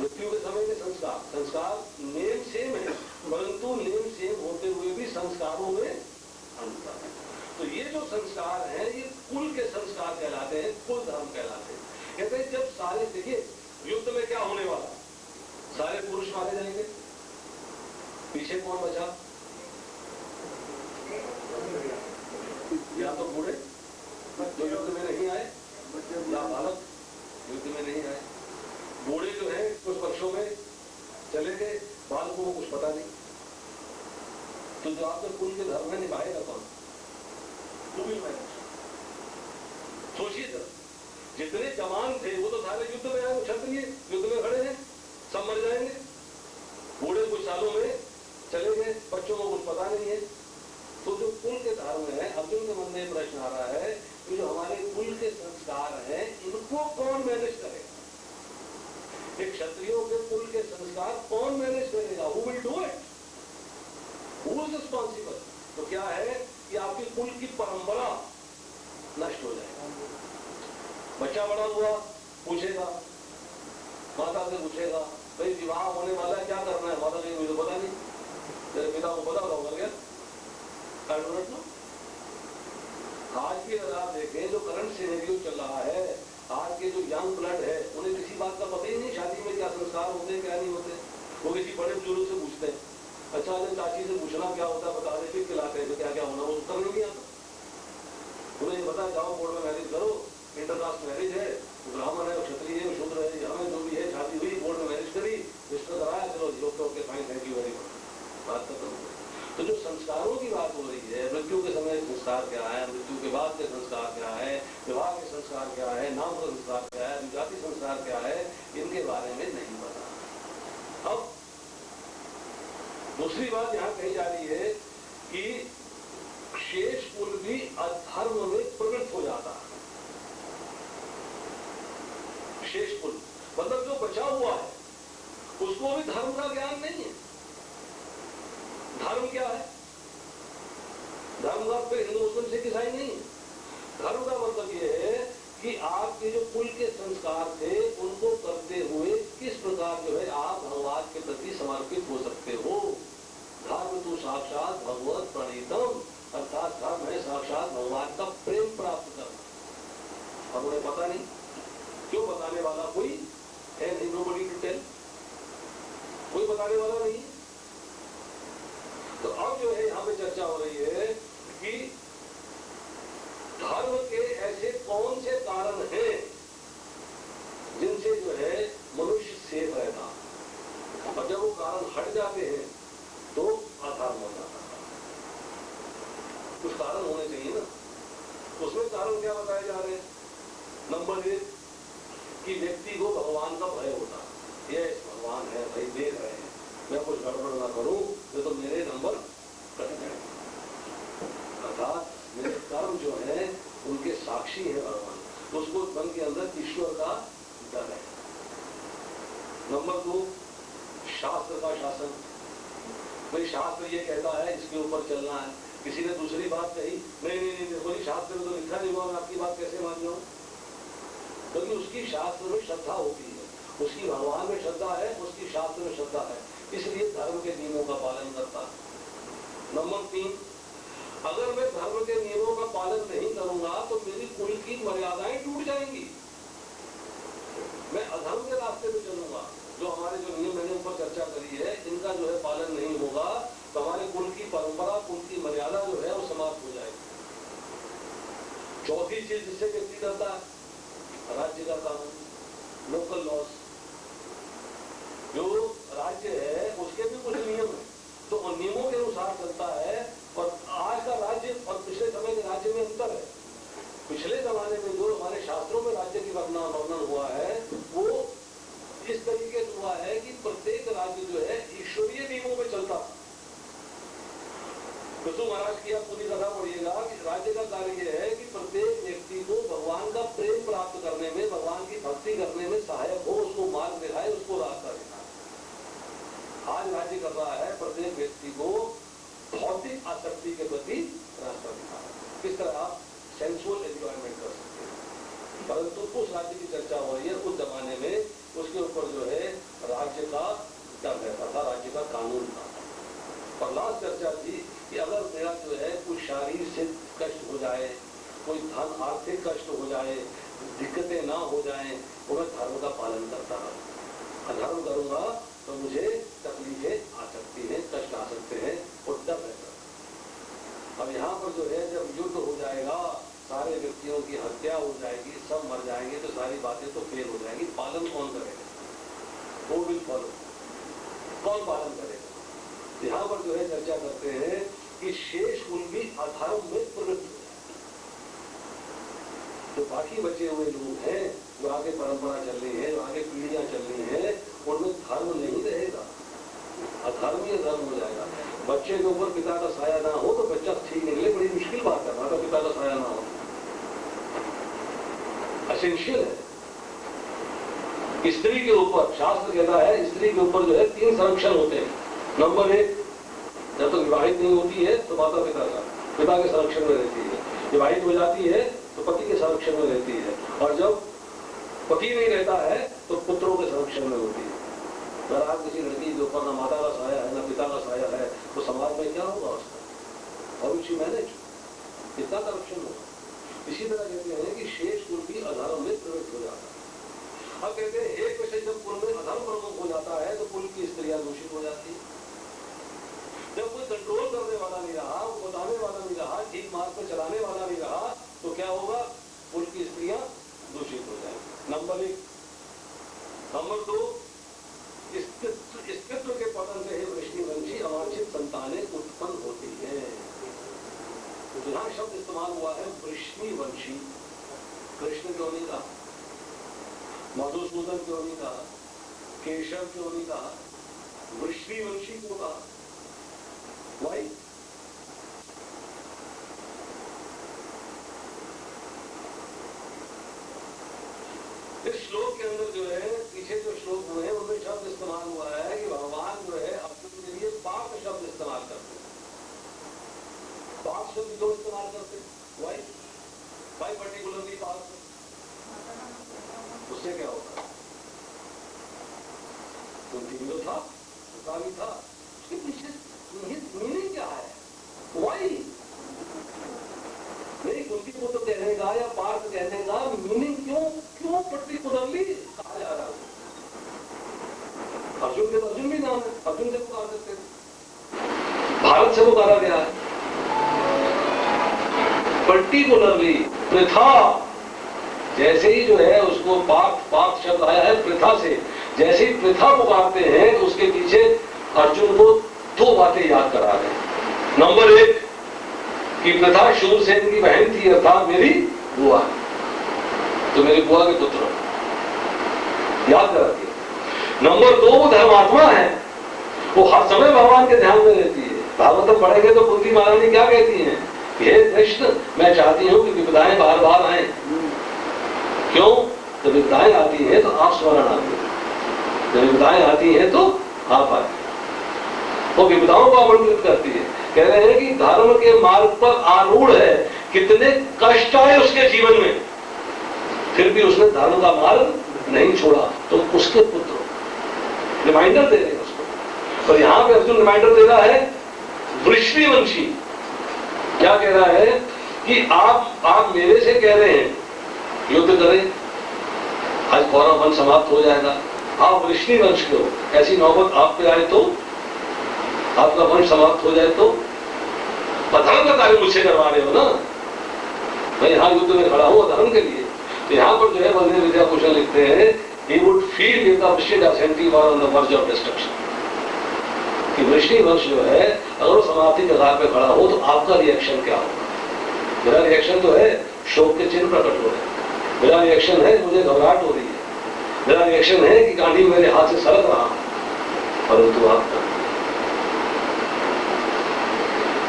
मृत्यु के समय के संस्कार नेम सेम है, परंतु नेम सेम होते हुए भी संस्कारों में अंतर है। तो ये जो संस्कार है ये कुल के संस्कार कहलाते हैं, कुल धर्म कहलाते हैं। कहते हैं जब सारे, देखिए युद्ध में क्या होने वाला, सारे पुरुष मारे जाएंगे, पीछे कौन बचा? या तो बूढ़े जो युद्ध में नहीं आए, या बालक युद्ध में नहीं आए। बूढ़े जो है कुछ वर्षों में चले गए, बालकों को कुछ पता नहीं। तो जो आपके कुल के धर्म में निभाएगा कौन? सोचिए सर, जितने जवान थे वो तो सारे युद्ध में आए, क्षत्रिय युद्ध में खड़े हैं, सब मर जाएंगे। बूढ़े कुछ सालों में चले गए, बच्चों को कुछ पता नहीं है। तो जो कुल के धर्म है, अर्जुन के मन में प्रश्न आ रहा है कि जो हमारे कुल के संस्कार हैं इनको कौन मैनेज करेगा? एक क्षत्रियों के कुल के संस्कार कौन मैनेज करेगा? Who will do it? Who is responsible? तो क्या है कि आपकी कुल की परंपरा नष्ट हो जाएगी। बच्चा बड़ा हुआ, पूछेगा, माता से पूछेगा भाई विवाह होने वाला है, क्या करना है? माता कहेगी मुझे पता नहीं, तेरे पिता को पता होगा क्या? आज की अगर आप देखें जो करंट सिनेरियो चल रहा है, आज के जो यंग ब्लड है उन्हें किसी बात का पता ही नहीं, शादी में क्या संस्कार होते हैं क्या नहीं होते। वो किसी बड़े बुजुर्ग से पूछते हैं, अच्छा जब चाची से पूछना क्या होता है बता दे, फिर खिलाते हैं तो क्या क्या होना, वो उत्तर नहीं आता। उन्हें ये पता है जाओ कोर्ट में मैरिज करो, इंटरकास्ट मैरिज है, ब्राह्मण है, क्षत्रिय है, शूद्र है, हमें जो भी है, शादी हुई, कोर्ट में मैरिज करी, रिश्ता कराया, चलो लोग के fine, thank you very much. बात खत्म हो गई। तो जो संस्कारों की बात हो रही है, मृत्यु के समय संस्कार क्या है, मृत्यु के बाद के संस्कार क्या है, विवाह के संस्कार क्या है, नाम का संस्कार क्या है, जाति संस्कार क्या है, इनके बारे में नहीं पता। अब दूसरी बात यहां कही जा रही है कि शेष कुल भी अधर्म में प्रवृत्त हो जाता है। शेष कुल मतलब जो बचा हुआ है उसको भी धर्म का ज्ञान नहीं है। धर्म क्या है? धर्म का फिर हिंदू मुस्लिम सिख ईसाई नहीं है। धर्म का मतलब यह है कि आपके जो कुल के संस्कार थे उनको करते हुए किस प्रकार जो है आप भगवान के प्रति समर्पित हो सकते हो। धर्म तो साक्षात भगवत प्रणीतम, अर्थात धर्म है साक्षात भगवान का प्रेम प्राप्त करना। और उन्हें पता नहीं क्यों, बताने वाला कोई है नहीं, नोबडी टू टेल, कोई बताने वाला नहीं। तो अब जो है यहां पे चर्चा हो रही है कि धर्म के ऐसे कौन से कारण हैं जिनसे जो है मनुष्य सेफ रहता, और जब वो कारण हट जाते हैं तो अधर्म हो जाता है। कुछ कारण होने चाहिए ना। उसमें कारण क्या बताए जा रहे हैं? नंबर 1 कि व्यक्ति को भगवान का भय होता है। ये भगवान है भाई, देख रहे हैं, मैं कुछ गड़बड़ ना करूं तो मेरे नंबर कट जाएंगे। अर्थात मेरे कर्म जो है उनके साक्षी है भगवान, तो उसको मन के अंदर ईश्वर का डर है। नंबर 2 शास्त्र का शासन। भाई शास्त्र ये कहता है इसके ऊपर चलना है। किसी ने दूसरी बात कही, नहीं नहीं नहीं देखो जी शास्त्र में तो लिखा नहीं हुआ, मैं आपकी बात कैसे मान जाऊं? क्योंकि उसकी शास्त्र में श्रद्धा होती है, उसकी भगवान में श्रद्धा है, उसकी शास्त्र में श्रद्धा है, इसलिए धर्म के नियमों का पालन करता है। नंबर 3 अगर मैं धर्म के नियमों का पालन नहीं करूंगा तो मेरी कुल की मर्यादाएं टूट जाएंगी, मैं अधर्म के रास्ते में चलूंगा। जो हमारे जो नियम मैंने ऊपर चर्चा करी है इनका जो है पालन नहीं होगा तो हमारे कुल की परंपरा, कुल की मर्यादा जो है वो समाप्त हो जाएगी। चौथी चीज जिससे व्यक्ति करता है, राज्य का कानून, लोकल लॉस। जो राज्य है उसके भी कुछ नियम है, तो उन नियमों के अनुसार चलता है। और आज का राज्य और पिछले समय के राज्य में अंतर है। पिछले जमाने में जो हमारे शास्त्रों में राज्य की वर्णन हुआ है वो इस तरीके से हुआ है कि प्रत्येक राज्य जो है ईश्वरीय नियमों में चलता। कृष्ण महाराज की आप पूरी कथा पढ़िएगा कि राज्य का कार्य यह है कि प्रत्येक व्यक्ति को भगवान का प्रेम प्राप्त करने में, भगवान की भक्ति करने में सहायक हो, उसको मार्ग दिखाए, उसको रास्ता दिखाए। आज राज्य कर रहा है प्रत्येक व्यक्ति को भौतिक आसक्ति के प्रति रास्ता दिखाए, किस तरह आप सेंसुअल एंजॉयमेंट कर सकते हैं। परंतु उस राज्य की चर्चा हो रही है, उस जमाने में उसके ऊपर जो है राज्य का डर रहता था, राज्य का कानून था। और लास्ट चर्चा थी कि अगर मेरा जो है कोई शारीरिक से कष्ट हो जाए, कोई धन आर्थिक कष्ट हो जाए, दिक्कतें ना हो जाएं, तो मैं धर्म का पालन करता रहूं। अधर्म करूंगा तो मुझे तकलीफें आ सकती हैं, कष्ट आ सकते हैं, और डर रहता है। अब यहाँ पर जो है जब युद्ध हो जाएगा, सारे व्यक्तियों की हत्या हो जाएगी, सब मर जाएंगे, तो सारी बातें तो फेल हो जाएंगी। पालन कौन करेगा? वो विल फॉलो, कौन पालन करेगा? यहाँ पर जो है चर्चा करते हैं कि शेष कुल भी अधर्म में प्रवृत्त हो जाए। जो बाकी बचे हुए लोग हैं, जो आगे परंपरा चल रही है, जो आगे पीढ़ियां चल रही है, उनमें धर्म नहीं रहेगा, अधर्मीय धर्म हो जाएगा। बच्चे के ऊपर पिता का साया ना हो तो बच्चा ठीक निकले, बड़ी मुश्किल बात है। माता पिता का साया ना हो, एसेंशियल है। स्त्री के ऊपर शास्त्र कहता है, स्त्री के ऊपर जो है 3 संरक्षण होते हैं। नंबर 1, जब तक विवाहित नहीं होती है तो माता पिता के संरक्षण में रहती है। विवाहित हो जाती है तो पति के संरक्षण में रहती है, और जब पति नहीं रहता है तो पुत्रों के संरक्षण में होती है। अगर आप किसी लड़की के ऊपर न माता का साया है न पिता का साया है तो समाज में क्या होगा उसका? और उसी मैनेज कितना संरक्षण होगा? इसी तरह कहते हैं कि शेष कुल भी अधर्म में प्रवृत्त हो जाता है। अब कहते हैं एक विषय जब कुल में अधर्म प्रमुख हो जाता है तो कुल की स्त्रियां दूषित हो जाती है। जब कोई कंट्रोल करने वाला नहीं रहा, वो बताने वाला नहीं रहा, ठीक मार्ग पर चलाने वाला नहीं रहा, तो क्या होगा? कुल की स्त्रियां दूषित हो जाएंगी। नंबर 1। नंबर 2, स्त्रीत्व के पतन से ही वृष्णि वंशी अवांछित इस्तेमाल हुआ है वृष्णिवंशी। कृष्ण क्यों नहीं कहा, मधुसूदन क्यों नहीं कहा, केशव क्यों नहीं कहा, वृष्णिवंशी क्यों कहा? वाई? इस श्लोक के अंदर जो है, पीछे जो श्लोक हुए हैं उनमें शब्द इस्तेमाल हुआ है कि भगवान जो है अर्जुन के लिए पार्थ शब्द इस्तेमाल करते हैं। पार्थ शब्द क्यों इस्तेमाल करते हैं? वाई? Why particularly Parth? उससे क्या होगा? कुंती तो था, उसका भी था, उसके पीछे मीनिंग क्या है? वाई? नहीं, कुंती पुत्र कहने का या पार्थ कहने का मीनिंग क्यों पर्टिकुलरली कहा जा रहा है? अर्जुन के तो अर्जुन भी नाम है, अर्जुन से पुकार सकते थे, भारत से पुकारा गया है। पर्टिकुलरली प्रथा, जैसे ही जो है उसको पार्थ शब्द आया है प्रथा से, जैसे ही प्रथा पुकारते हैं तो उसके पीछे अर्जुन को दो बातें याद करा रहे हैं। नंबर एक कि प्रथा शूरसेन की बहन थी, अर्थात मेरी बुआ, तो मेरी बुआ के पुत्र याद करा दिया। नंबर दो, वो धर्मात्मा है, वो हर समय भगवान के ध्यान में रहती है। भागवतम पढ़ेंगे तो कुंती महारानी क्या कहती हैं? हे कृष्ण, मैं चाहती हूं कि विपदाएं बार बार आए। क्यों? जब विपदाएं आती हैं तो आप स्मरण आते हैं, जब विपदाएं आती हैं तो आप आते हैं। वो विपदाओं को आमंत्रित करती है। कह रहे हैं कि धर्म के मार्ग पर आरूढ़ है, कितने कष्ट आए उसके जीवन में, फिर भी उसने धर्म का मार्ग नहीं छोड़ा, तो उसके पुत्र रिमाइंडर दे रहे हैं उसको। और यहां पे अर्जुन रिमाइंडर दे रहा है वृष्णिवंशी। क्या कह रहा है कि आप मेरे से कह रहे हैं युद्ध करें, आज कौरव वंश समाप्त हो जाएगा, आप वृष्णिवंश के हो, ऐसी नौबत आप पे आए तो, आपका वंश समाप्त हो जाए तो, अधर्म का कार्य मुझसे करवा रहे हो ना, मैं यहां युद्ध में खड़ा हूं अधर्म के लिए। तो यहां पर जो है वल्लभ विद्याभूषण लिखते हैं, he would feel if the Vrishni dynasty were on the verge of destruction, कि वृष्णि वंश जो है अगर वो समाप्ति के कगार पे खड़ा हो तो आपका रिएक्शन क्या होगा? मेरा रिएक्शन तो है शोक के चिन्ह प्रकट हो रहे हैं, मेरा रिएक्शन है मुझे घबराहट हो रही है, मेरा रिएक्शन है कि गांधी मेरे हाथ से सरक रहा, परंतु आपका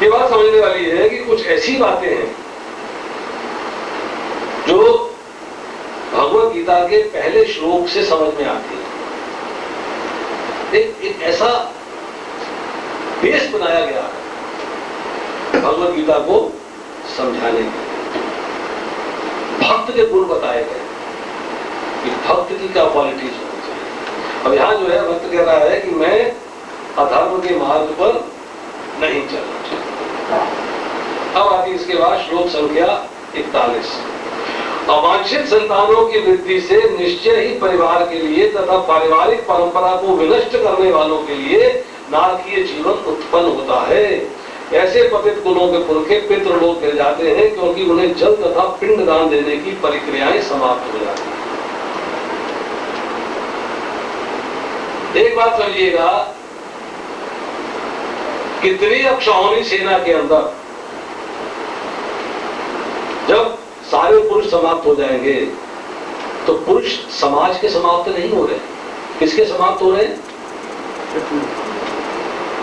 ये बात समझने वाली है कि कुछ ऐसी बातें हैं जो भगवत गीता के पहले श्लोक से समझ में आती है। एक ऐसा बेस बनाया गया है भगवत गीता को समझाने के लिए। भक्त के गुण बताए गए कि भक्त की क्या क्वालिटीज होनी चाहिए। अब यहां जो है भक्त कह रहा है कि मैं अधर्म के मार्ग पर नहीं चलना चाहिए। अब आती इसके बाद श्लोक संख्या 41। अवांछित संतानों की वृद्धि से निश्चय ही परिवार के लिए तथा पारिवारिक परंपरा को विनष्ट करने वालों के लिए नारकीय जीवन उत्पन्न होता है। ऐसे पतित कुलों के पुरखे पितृलोक गिर जाते हैं, क्योंकि उन्हें जल तथा पिंड दान देने की प्रक्रियाएं समाप्त हो जाती हैं। एक बात समझिएगा, कितनी अक्षौहिणी सेना के अंदर जब सारे पुरुष समाप्त हो जाएंगे तो पुरुष समाज के समाप्त नहीं हो रहे, किसके समाप्त हो रहे?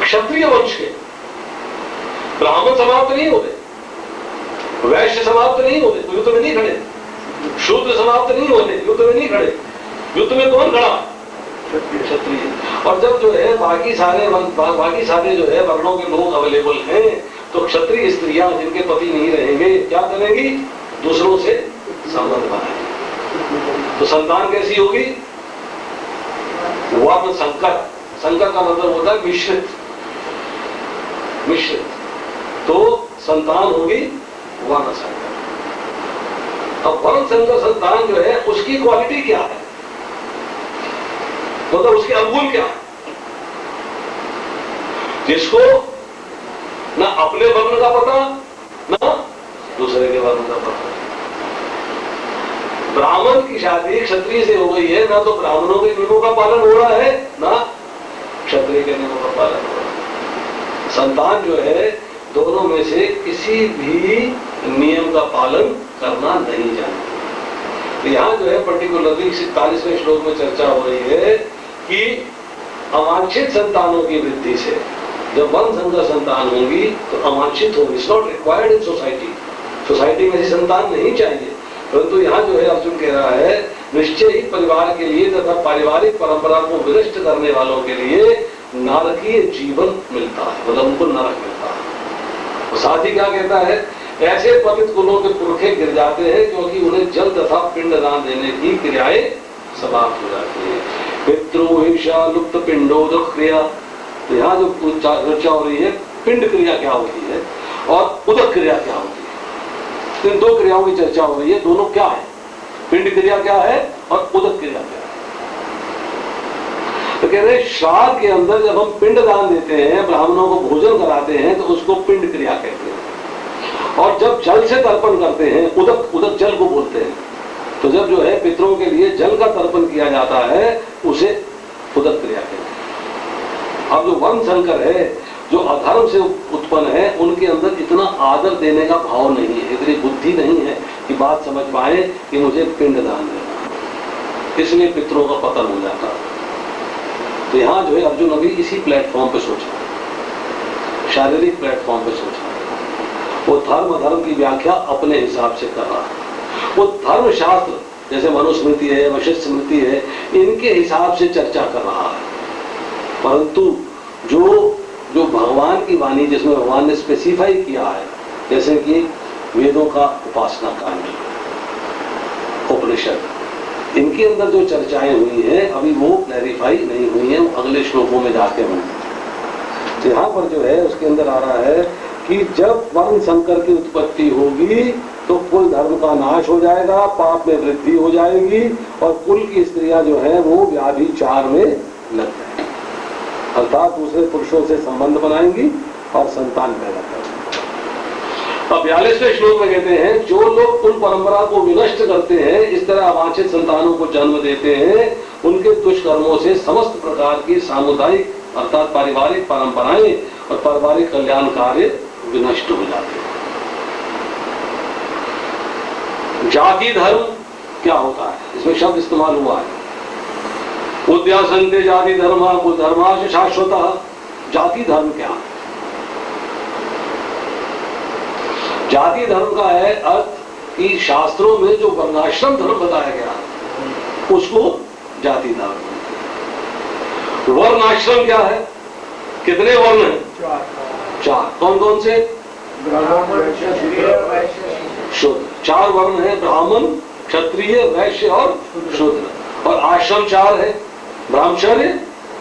क्षत्रिय वंश के। ब्राह्मण समाप्त नहीं हो रहे, वैश्य समाप्त नहीं हो रहे, युद्ध में नहीं खड़े, शूद्र समाप्त नहीं हो रहे, युद्ध में नहीं खड़े। युद्ध में कौन खड़ा? क्षत्रिय। और जब जो है बाकी सारे जो है वर्णों के लोग अवेलेबल हैं, तो क्षत्रिय स्त्रियां जिनके पति नहीं रहेंगे क्या करेंगी? दूसरों से संबंध बनाएंगे। तो संतान कैसी होगी? वर्ण संकर। संकर का मतलब होता है मिश्रित। तो संतान होगी वर्ण संकर। अब वर्ण संकर संतान जो है उसकी क्वालिटी क्या है, मतलब उसके अवगुण क्या है? जिसको ना अपने वर्ण का पता ना दूसरे के वर्ण का पता। ब्राह्मण की शादी क्षत्रिय से हो गई है, ना तो ब्राह्मणों के नियमों का पालन हो रहा है ना क्षत्रिय के नियमों का पालन हो रहा है। संतान जो है दोनों में से किसी भी नियम का पालन करना नहीं जानते। तो यहाँ जो है पर्टिकुलरली 47वें श्लोक में चर्चा हो रही है कि अवांछित संतानों की वृद्धि से जब वर्ण संकर संतान होंगी तो अवांछित होगी, it's not required in society. Society में ऐसी संतान नहीं चाहिए, परंतु यहाँ जो है अर्जुन कह रहा है निश्चय ही परिवार के लिए तथा पारिवारिक परंपरा को विनष्ट करने वालों के लिए नारकीय जीवन मिलता है, मतलब उनको नरक मिलता है। और साथ ही क्या कहता है, ऐसे पतित कुलों के पुरखे गिर जाते हैं क्योंकि उन्हें जल तथा पिंड दान देने की क्रियाएं समाप्त हो जाती है। पितृहिंसा लुप्त पिंडोदक क्रिया, तो यहाँ जो चर्चा हो रही है पिंड क्रिया क्या होती है और उदक क्रिया क्या होती है, इन दो क्रियाओं की चर्चा हो रही है। दोनों क्या है, पिंड क्रिया क्या है और उदक क्रिया क्या है। तो कह रहे श्राद्ध के अंदर जब हम पिंड दान देते हैं, ब्राह्मणों को भोजन कराते हैं, तो उसको पिंड क्रिया कहते हैं। और जब जल से तर्पण करते हैं, उदक, उदक जल को बोलते हैं, तो जब जो है पितरों के लिए जल का तर्पण किया जाता है उसे उदक क्रिया कहते हैं। अब जो वर्ण संकर है, जो अधर्म से उत्पन्न है, उनके अंदर इतना आदर देने का भाव नहीं है, इतनी बुद्धि नहीं है कि बात समझ पाए कि मुझे पिंड दान देना, इसलिए पितरों का पतन हो जाता है। तो यहाँ जो है अर्जुन अभी इसी प्लेटफॉर्म पे सोच रहा है, शारीरिक प्लेटफॉर्म पे सोच रहा है। वो धर्म अधर्म की व्याख्या अपने हिसाब से कर रहा है। वो धर्म शास्त्र जैसे मनुस्मृति है, वशिष्ठ स्मृति है, इनके हिसाब से चर्चा कर रहा है। परंतु जो भगवान की वाणी, जिसमें भगवान ने स्पेसिफाई किया है, जैसे कि वेदों का उपासना कांड, उपनिषद, इनके अंदर जो चर्चाएं हुई हैं अभी वो क्लैरिफाई नहीं हुई हैं, वो अगले श्लोकों में जाके होंगे। यहाँ पर जो है उसके अंदर आ रहा है कि जब वर्ण संकर की उत्पत्ति होगी तो कुल धर्म का नाश हो जाएगा, पाप में वृद्धि हो जाएगी और कुल की स्त्रियां जो है वो व्याभिचार में लग जाएंगी, अर्थात दूसरे पुरुषों से संबंध बनाएंगी और संतान पैदा करेंगी। अब 42वें श्लोक में कहते हैं, जो लोग कुल परंपरा को विनष्ट करते हैं, इस तरह अवांछित संतानों को जन्म देते हैं, उनके दुष्कर्मों से समस्त प्रकार की सामुदायिक अर्थात पारिवारिक परंपराएं और पारिवारिक कल्याण कार्य विनष्ट हो जाते हैं। जाति धर्म क्या होता है, इसमें शब्द इस्तेमाल हुआ है, उद्यासंते जाति धर्म कुल धर्माश शाश्वत। जाति धर्म क्या है? जाति धर्म का है अर्थ कि शास्त्रों में जो वर्णाश्रम धर्म बताया गया उसको जाति धर्म। वर्णाश्रम क्या है, कितने वर्ण हैं? चार। कौन कौन से? शूद्र। चार वर्ण है, ब्राह्मण, क्षत्रिय, वैश्य और शूद्र। और आश्रम चार है, ब्रह्मचर्य,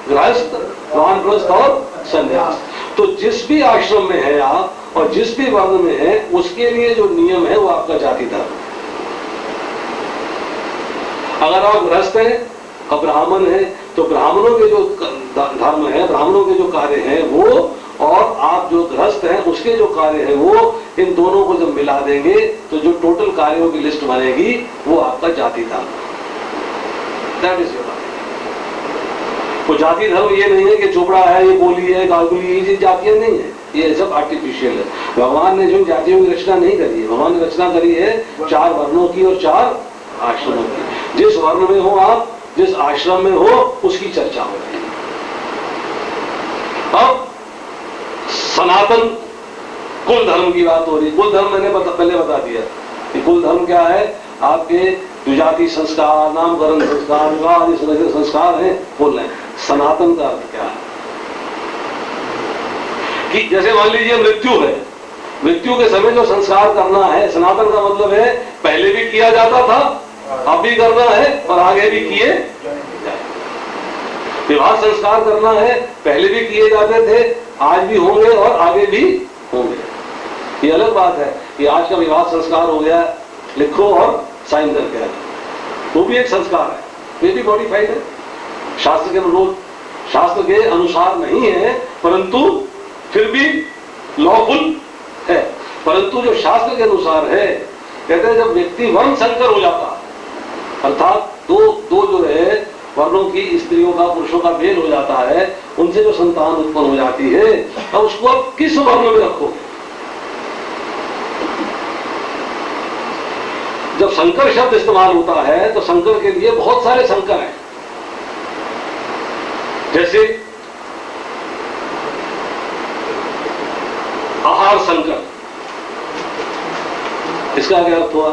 गृहस्थ, वानप्रस्थ और संन्यास। तो जिस भी आश्रम में है आप और जिस भी वर्ण में है, उसके लिए जो नियम है वो आपका जाति धर्म। अगर आप गृहस्थ हैं और ब्राह्मण है तो ब्राह्मणों के जो धर्म है, ब्राह्मणों के जो कार्य हैं वो, और आप जो गृहस्थ हैं उसके जो कार्य है वो, इन दोनों को जब मिला देंगे तो जो टोटल कार्यों की लिस्ट बनेगी वो आपका जाति धर्म। That is your. वो जाति धर्म ये नहीं है कि चोपड़ा है, ये बोली है, गालगुली, ये जातियां नहीं है, ये सब आर्टिफिशियल है। भगवान ने जो जातियों की रचना नहीं करी है, भगवान ने रचना करी है चार वर्णों की और चार आश्रमों की। जिस वर्ण में हो आप, जिस आश्रम में हो, उसकी चर्चा हो रही है। अब सनातन कुल धर्म की बात हो रही है। कुल धर्म मैंने पहले बता दिया कि कुल धर्म क्या है, आपके द्विजाति संस्कार, नामकरण संस्कार, विवाह आदि संस्कार हैं, बोल रहे हैं। सनातन का अर्थ क्या है कि जैसे मान लीजिए मृत्यु है, मृत्यु के समय जो संस्कार करना है, सनातन का मतलब है पहले भी किया जाता था, अब भी करना है और आगे भी किए जाए। विवाह संस्कार करना है, पहले भी किए जाते थे, आज भी होंगे और आगे भी होंगे। ये अलग बात है कि आज का विवाह संस्कार हो गया, लिखो और साइन करके आए, वो भी एक संस्कार है, ये भी मॉडिफाइड है, शास्त्र के अनुरूप, शास्त्र के अनुसार नहीं है, परंतु फिर भी लॉफुल है। परंतु जो शास्त्र के अनुसार है, कहते हैं जब व्यक्ति वर्ण संकर हो जाता है, अर्थात दो जो है वर्णों की स्त्रियों का पुरुषों का मेल हो जाता है, उनसे जो संतान उत्पन्न हो जाती है, अब उसको आप किस वर्ण में रखोगे? जब संकर शब्द इस्तेमाल होता है तो संकर के लिए बहुत सारे संकर हैं। जैसे आहार संकर, इसका क्या अर्थ हुआ?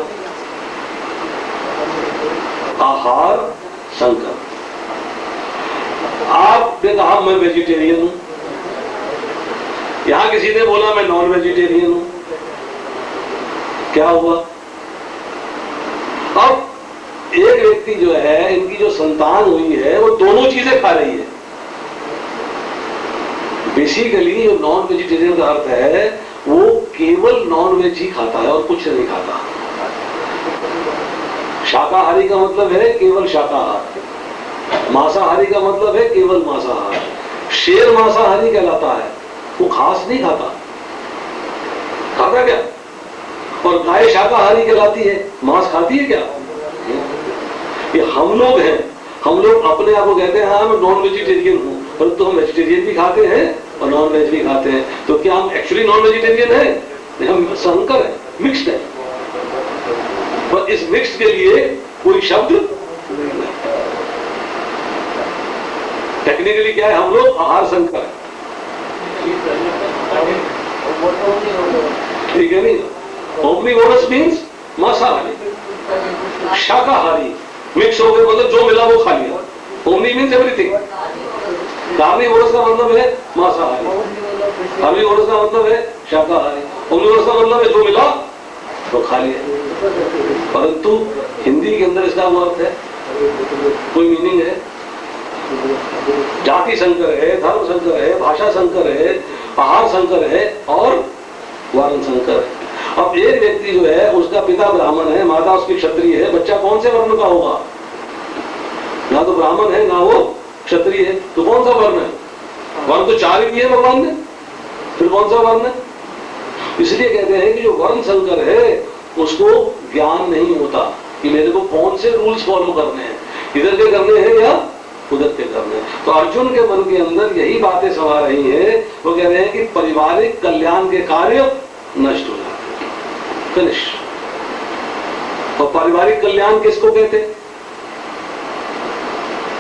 आहार संकर। आपने कहा मैं वेजिटेरियन हूं, यहां किसी ने बोला मैं नॉन वेजिटेरियन हूं, क्या हुआ? अब एक व्यक्ति जो है, इनकी जो संतान हुई है वो दोनों चीजें खा रही है। बेसिकली जो नॉन वेजिटेरियन का अर्थ है वो केवल नॉन वेज ही खाता है और कुछ नहीं खाता। शाकाहारी का मतलब है केवल शाकाहार, मांसाहारी का मतलब है केवल मांसाहार। शेर मांसाहारी कहलाता है, वो घास नहीं खाता, खाता क्या? और गाय शाकाहारी कहलाती है, मांस खाती है क्या? ये हम लोग हैं, हम लोग अपने आप को कहते हैं हाँ मैं नॉन वेजिटेरियन हूं, परंतु हम वेजिटेरियन भी खाते हैं और नॉन वेज भी खाते हैं। तो क्या हम एक्चुअली नॉन वेजिटेरियन है? हम संकर है, मिक्स्ड है। पर इस मिक्स के लिए कोई शब्द नहीं। टेक्निकली क्या है, हम लोग आहार संकर है, ठीक है नहीं? ओमनीवोरस मीन्स मांसाहारी, शाकाहारी मिक्स हो गए, मतलब जो मिला वो खा लिया। Omni means everything. कार्निवोरस का मतलब है मांसाहारी, कार्निवोरस का मतलब है शाकाहारी, ओमनीवोरस का मतलब है जो मिला तो खा लिया। परंतु हिंदी के अंदर इसका वो अर्थ है, कोई मीनिंग है? जाति संकर है, धर्म संकर है, भाषा संकर है, आहार संकर है और वर्ण संकर है। अब एक व्यक्ति जो है उसका पिता ब्राह्मण है, माता उसकी क्षत्रिय है, बच्चा कौन से वर्ण का होगा? ना तो ब्राह्मण है ना वो क्षत्रिय है, तो कौन सा वर्ण है? वर्ण तो 4 ही दिए भगवान ने, फिर कौन सा वर्ण है? इसलिए कहते हैं कि जो वर्ण संकर है उसको ज्ञान नहीं होता कि मेरे को कौन से रूल्स फॉलो करने हैं, इधर के करने हैं या उधर के करने हैं। तो अर्जुन के मन के अंदर यही बातें समा रही हैं। वो कह रहे हैं कि पारिवारिक कल्याण के कार्य नष्ट हो जाते हैं, फिनिश। और पारिवारिक कल्याण किसको कहते हैं?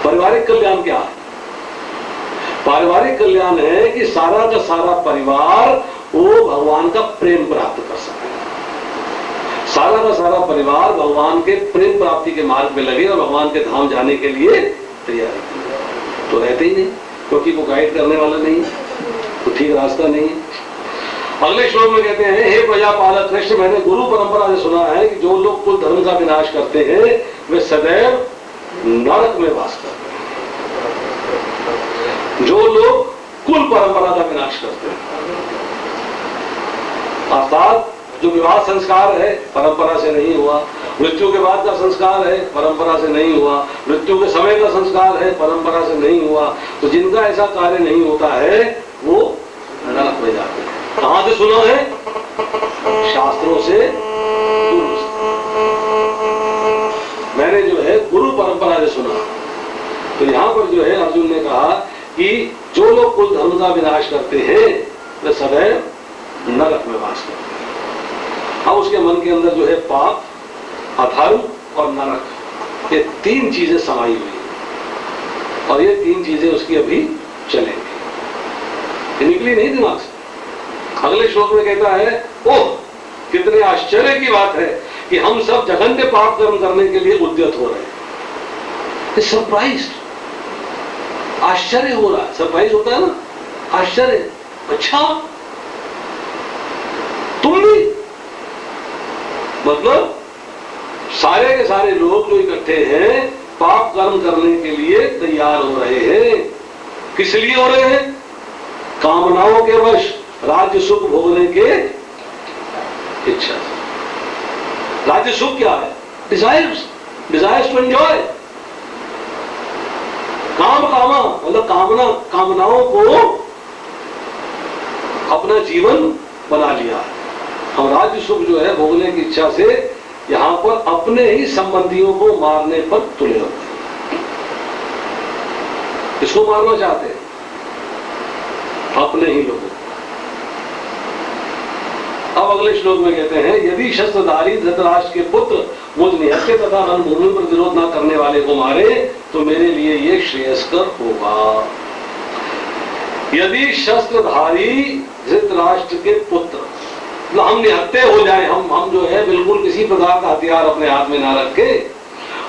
पारिवारिक कल्याण क्या है? पारिवारिक कल्याण है कि सारा का सारा परिवार वो भगवान का प्रेम प्राप्त कर सके, सारा का सारा परिवार भगवान के प्रेम प्राप्ति के मार्ग में लगे और भगवान के धाम जाने के लिए तैयारी करे। तो रहते ही नहीं, क्योंकि वो गाइड करने वाला नहीं है, तो ठीक रास्ता नहीं है। अगले श्लोक में कहते हैं, हे प्रजापालक कृष्ण, मैंने गुरु परंपरा से सुना है कि जो लोग कुल धर्म का विनाश करते हैं वे सदैव नरक में वास करते हैं। जो लोग कुल परंपरा का विनाश करते हैं, अर्थात जो विवाह संस्कार है परंपरा से नहीं हुआ, मृत्यु के बाद का संस्कार है परंपरा से नहीं हुआ, मृत्यु के समय का संस्कार है परंपरा से नहीं हुआ, तो जिनका ऐसा कार्य नहीं होता है वो नरक में जाते हैं। कहां से सुना है? शास्त्रों से, मैंने जो है गुरु परंपरा से सुना। तो यहां पर जो है अर्जुन ने कहा कि जो लोग कुल धर्म का विनाश करते हैं वे सदैव नरक में वास करते हैं। अब उसके मन के अंदर जो है पाप, अधर्म और नरक, ये 3 चीजें समाई हुई और ये 3 चीजें उसकी अभी चलेंगी, ये निकली नहीं दिमाग से। अगले श्लोक में कहता है, ओह कितने आश्चर्य की बात है कि हम सब जघन्य पाप कर्म करने के लिए उद्यत हो रहे हैं। सरप्राइज, आश्चर्य हो रहा है। सरप्राइज होता है ना, आश्चर्य, अच्छा तुम भी, मतलब सारे के सारे लोग जो इकट्ठे हैं पाप कर्म करने के लिए तैयार हो रहे हैं। किस लिए हो रहे हैं? कामनाओं के वश, राज्य सुख भोगने के इच्छा। राज्य सुख क्या है? Desires, desires to enjoy. कामा मतलब कामनाओं को अपना जीवन बना लिया है। हम राज्य सुख जो है भोगने की इच्छा से यहां पर अपने ही संबंधियों को मारने पर तुले होते हैं। किसको मारना चाहते हैं? अपने ही लोगों। अब अगले श्लोक में कहते हैं, यदि शस्त्रधारी धृतराष्ट्र के पुत्र मुझ निहत्थे तथा रणभूमि पर विरोध न करने वाले को मारे तो मेरे लिए ये श्रेयस्कर होगा। यदि शस्त्रधारी धृतराष्ट्र के पुत्र, हम निहत्थे हो जाए, हम जो है बिल्कुल किसी प्रकार का हथियार अपने हाथ में ना रखे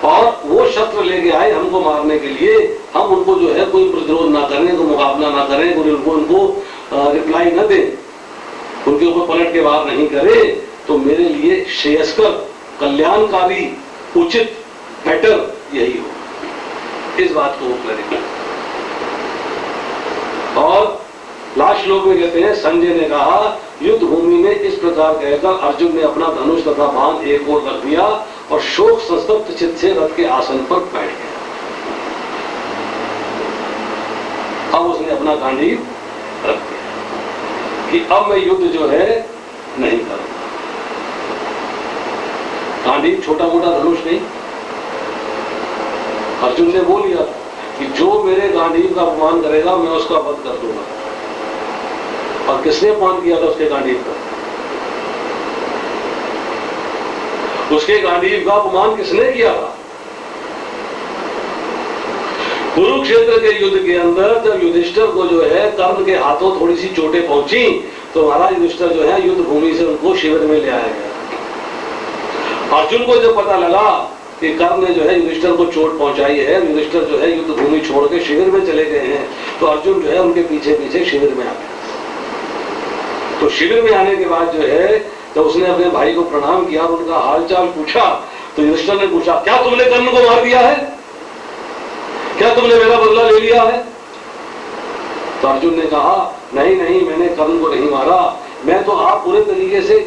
और वो शस्त्र लेके आए हमको मारने के लिए, हम उनको जो है कोई प्रतिरोध ना करें, तो मुकाबला ना करें, उनको रिप्लाई न दें, उनके ऊपर पलट के वार नहीं करे, तो मेरे लिए श्रेयस्कर, कल्याणकारी, उचित, बेटर यही हो। इस बात को वो करेंगे। और लास्ट श्लोक में कहते हैं, संजय ने कहा, युद्ध भूमि में इस प्रकार कहकर अर्जुन ने अपना धनुष तथा बाण एक ओर रख दिया और शोक संतप्त चित्त से रथ के आसन पर बैठ गया। अब उसने अपना गांडीव रख दिया कि अब मैं युद्ध जो है नहीं करूंगा। गांडीव छोटा मोटा धनुष नहीं। अर्जुन ने बोल लिया कि जो मेरे गांडीव का अपमान करेगा मैं उसका वध कर दूंगा। और किसने अपमान किया था उसके गांडीव का? उसके गांडीव का अपमान किसने किया था? कुरुक्षेत्र के युद्ध के अंदर जब युधिष्ठिर को जो है कर्ण के हाथों थोड़ी सी चोटें पहुंची तो महाराज युधिष्ठिर जो है युद्ध भूमि से उनको शिविर में ले आया गया। अर्जुन को जब पता लगा कि कर्ण ने जो है युधिष्ठिर को चोट पहुंचाई है, युधिष्ठिर जो है युद्ध भूमि छोड़ के शिविर में चले गए हैं, तो अर्जुन जो है उनके पीछे पीछे शिविर में आ गया। तो शिविर में आने के बाद जो है तो उसने अपने भाई को प्रणाम किया, उनका हालचाल पूछा, तो युधिष्ठिर ने पूछा, क्या तुमने कर्ण को मार दिया है? क्या तुमने मेरा बदला ले लिया है? तो अर्जुन ने कहा, नहीं नहीं, मैंने कर्ण को नहीं मारा, मैं तो आप पूरे तरीके से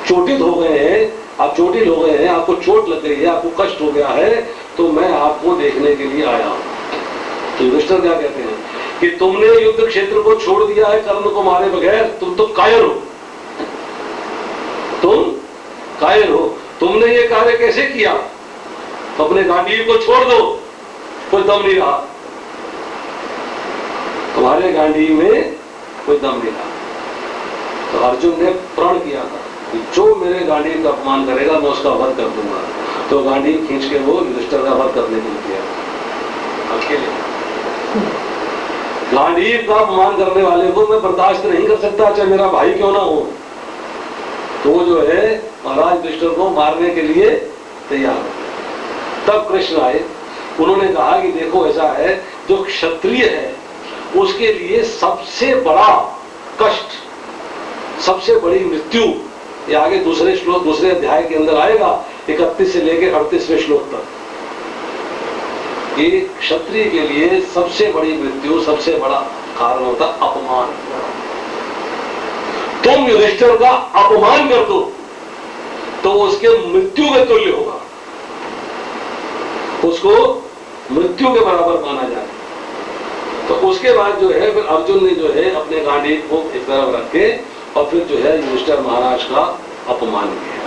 चोटित हो गए हैं, आप चोटिल हो गए हैं, आपको चोट लग गई है, आपको कष्ट हो गया है, तो मैं आपको देखने के लिए आया हूं। तो युधिष्ठिर क्या कहते हैं कि तुमने युद्ध क्षेत्र को छोड़ दिया है कर्ण को मारे बगैर, तुम तो कायर हो, तुम कायर हो। तुमने ये कार्य कैसे किया? अपने गांडीव को छोड़ दो, कोई दम नहीं रहा, तुम्हारे गांडीव में कोई दम नहीं रहा। तो अर्जुन ने प्रण किया था कि जो मेरे गांडीव का अपमान करेगा मैं उसका वध कर दूंगा। तो गांडीव खींच के वो युधिष्ठिर का वध करने के लिए गया अकेले। गांडीव का अपमान करने वाले को मैं बर्दाश्त नहीं कर सकता, चाहे मेरा भाई क्यों ना हो। तो वो जो है महाराज युधिष्ठिर को मारने के लिए तैयार हो। तब कृष्ण आए, उन्होंने कहा कि देखो ऐसा है, जो क्षत्रिय है उसके लिए सबसे बड़ा कष्ट, सबसे बड़ी मृत्यु, ये आगे दूसरे श्लोक दूसरे अध्याय के अंदर आएगा 31 से लेकर 38वें श्लोक तक। ये क्षत्रिय के लिए सबसे बड़ी मृत्यु, सबसे बड़ा कारण होता अपमान। तुम युधिष्ठिर का अपमान कर दो तो उसके मृत्यु के तुल्य होगा, उसको मृत्यु के बराबर माना जाए। तो उसके बाद जो है फिर अर्जुन ने जो है अपने गांडीव को एक तरफ रख के और फिर जो है युधिष्ठिर महाराज का अपमान किया।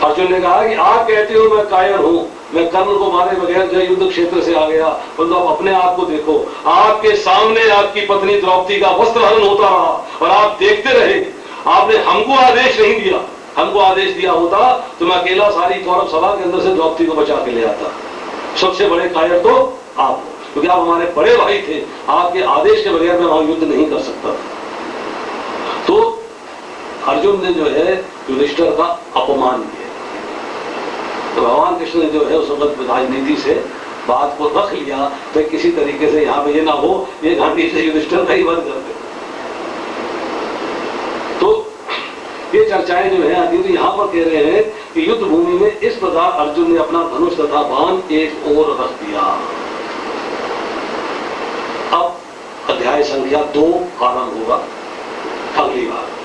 अर्जुन ने कहा कि आप कहते हो मैं कायर हूं, मैं कर्ण को मारे बगैर जो युद्ध क्षेत्र से आ गया, परंतु आप अपने आप को देखो, आपके सामने आपकी पत्नी द्रौपदी का वस्त्र हरण होता रहा और आप देखते रहे। आपने हमको आदेश नहीं दिया, हमको आदेश दिया होता तो मैं अकेला सारी कौरव सभा के अंदर से द्रौपदी को बचा के ले आता। सबसे बड़े कायर तो आप, क्योंकि आप हमारे बड़े भाई थे, आपके आदेश के बगैर मैं वहां युद्ध नहीं कर सकता। तो अर्जुन ने जो है युधिष्ठिर का अपमान किया। तो भगवान कृष्ण ने जो है उस वक्त राजनीति से बात को रख लिया, तो किसी तरीके से यहाँ पे ये ना हो ये गांधी से युधिष्ठिर का ही वध कर दे। तो ये चर्चाएं जो है आदि तो यहाँ पर कह रहे हैं कि युद्ध भूमि में इस प्रकार अर्जुन ने अपना धनुष तथा बाण एक ओर रख दिया। अब अध्याय संख्या 2 आरंभ होगा अगली बार।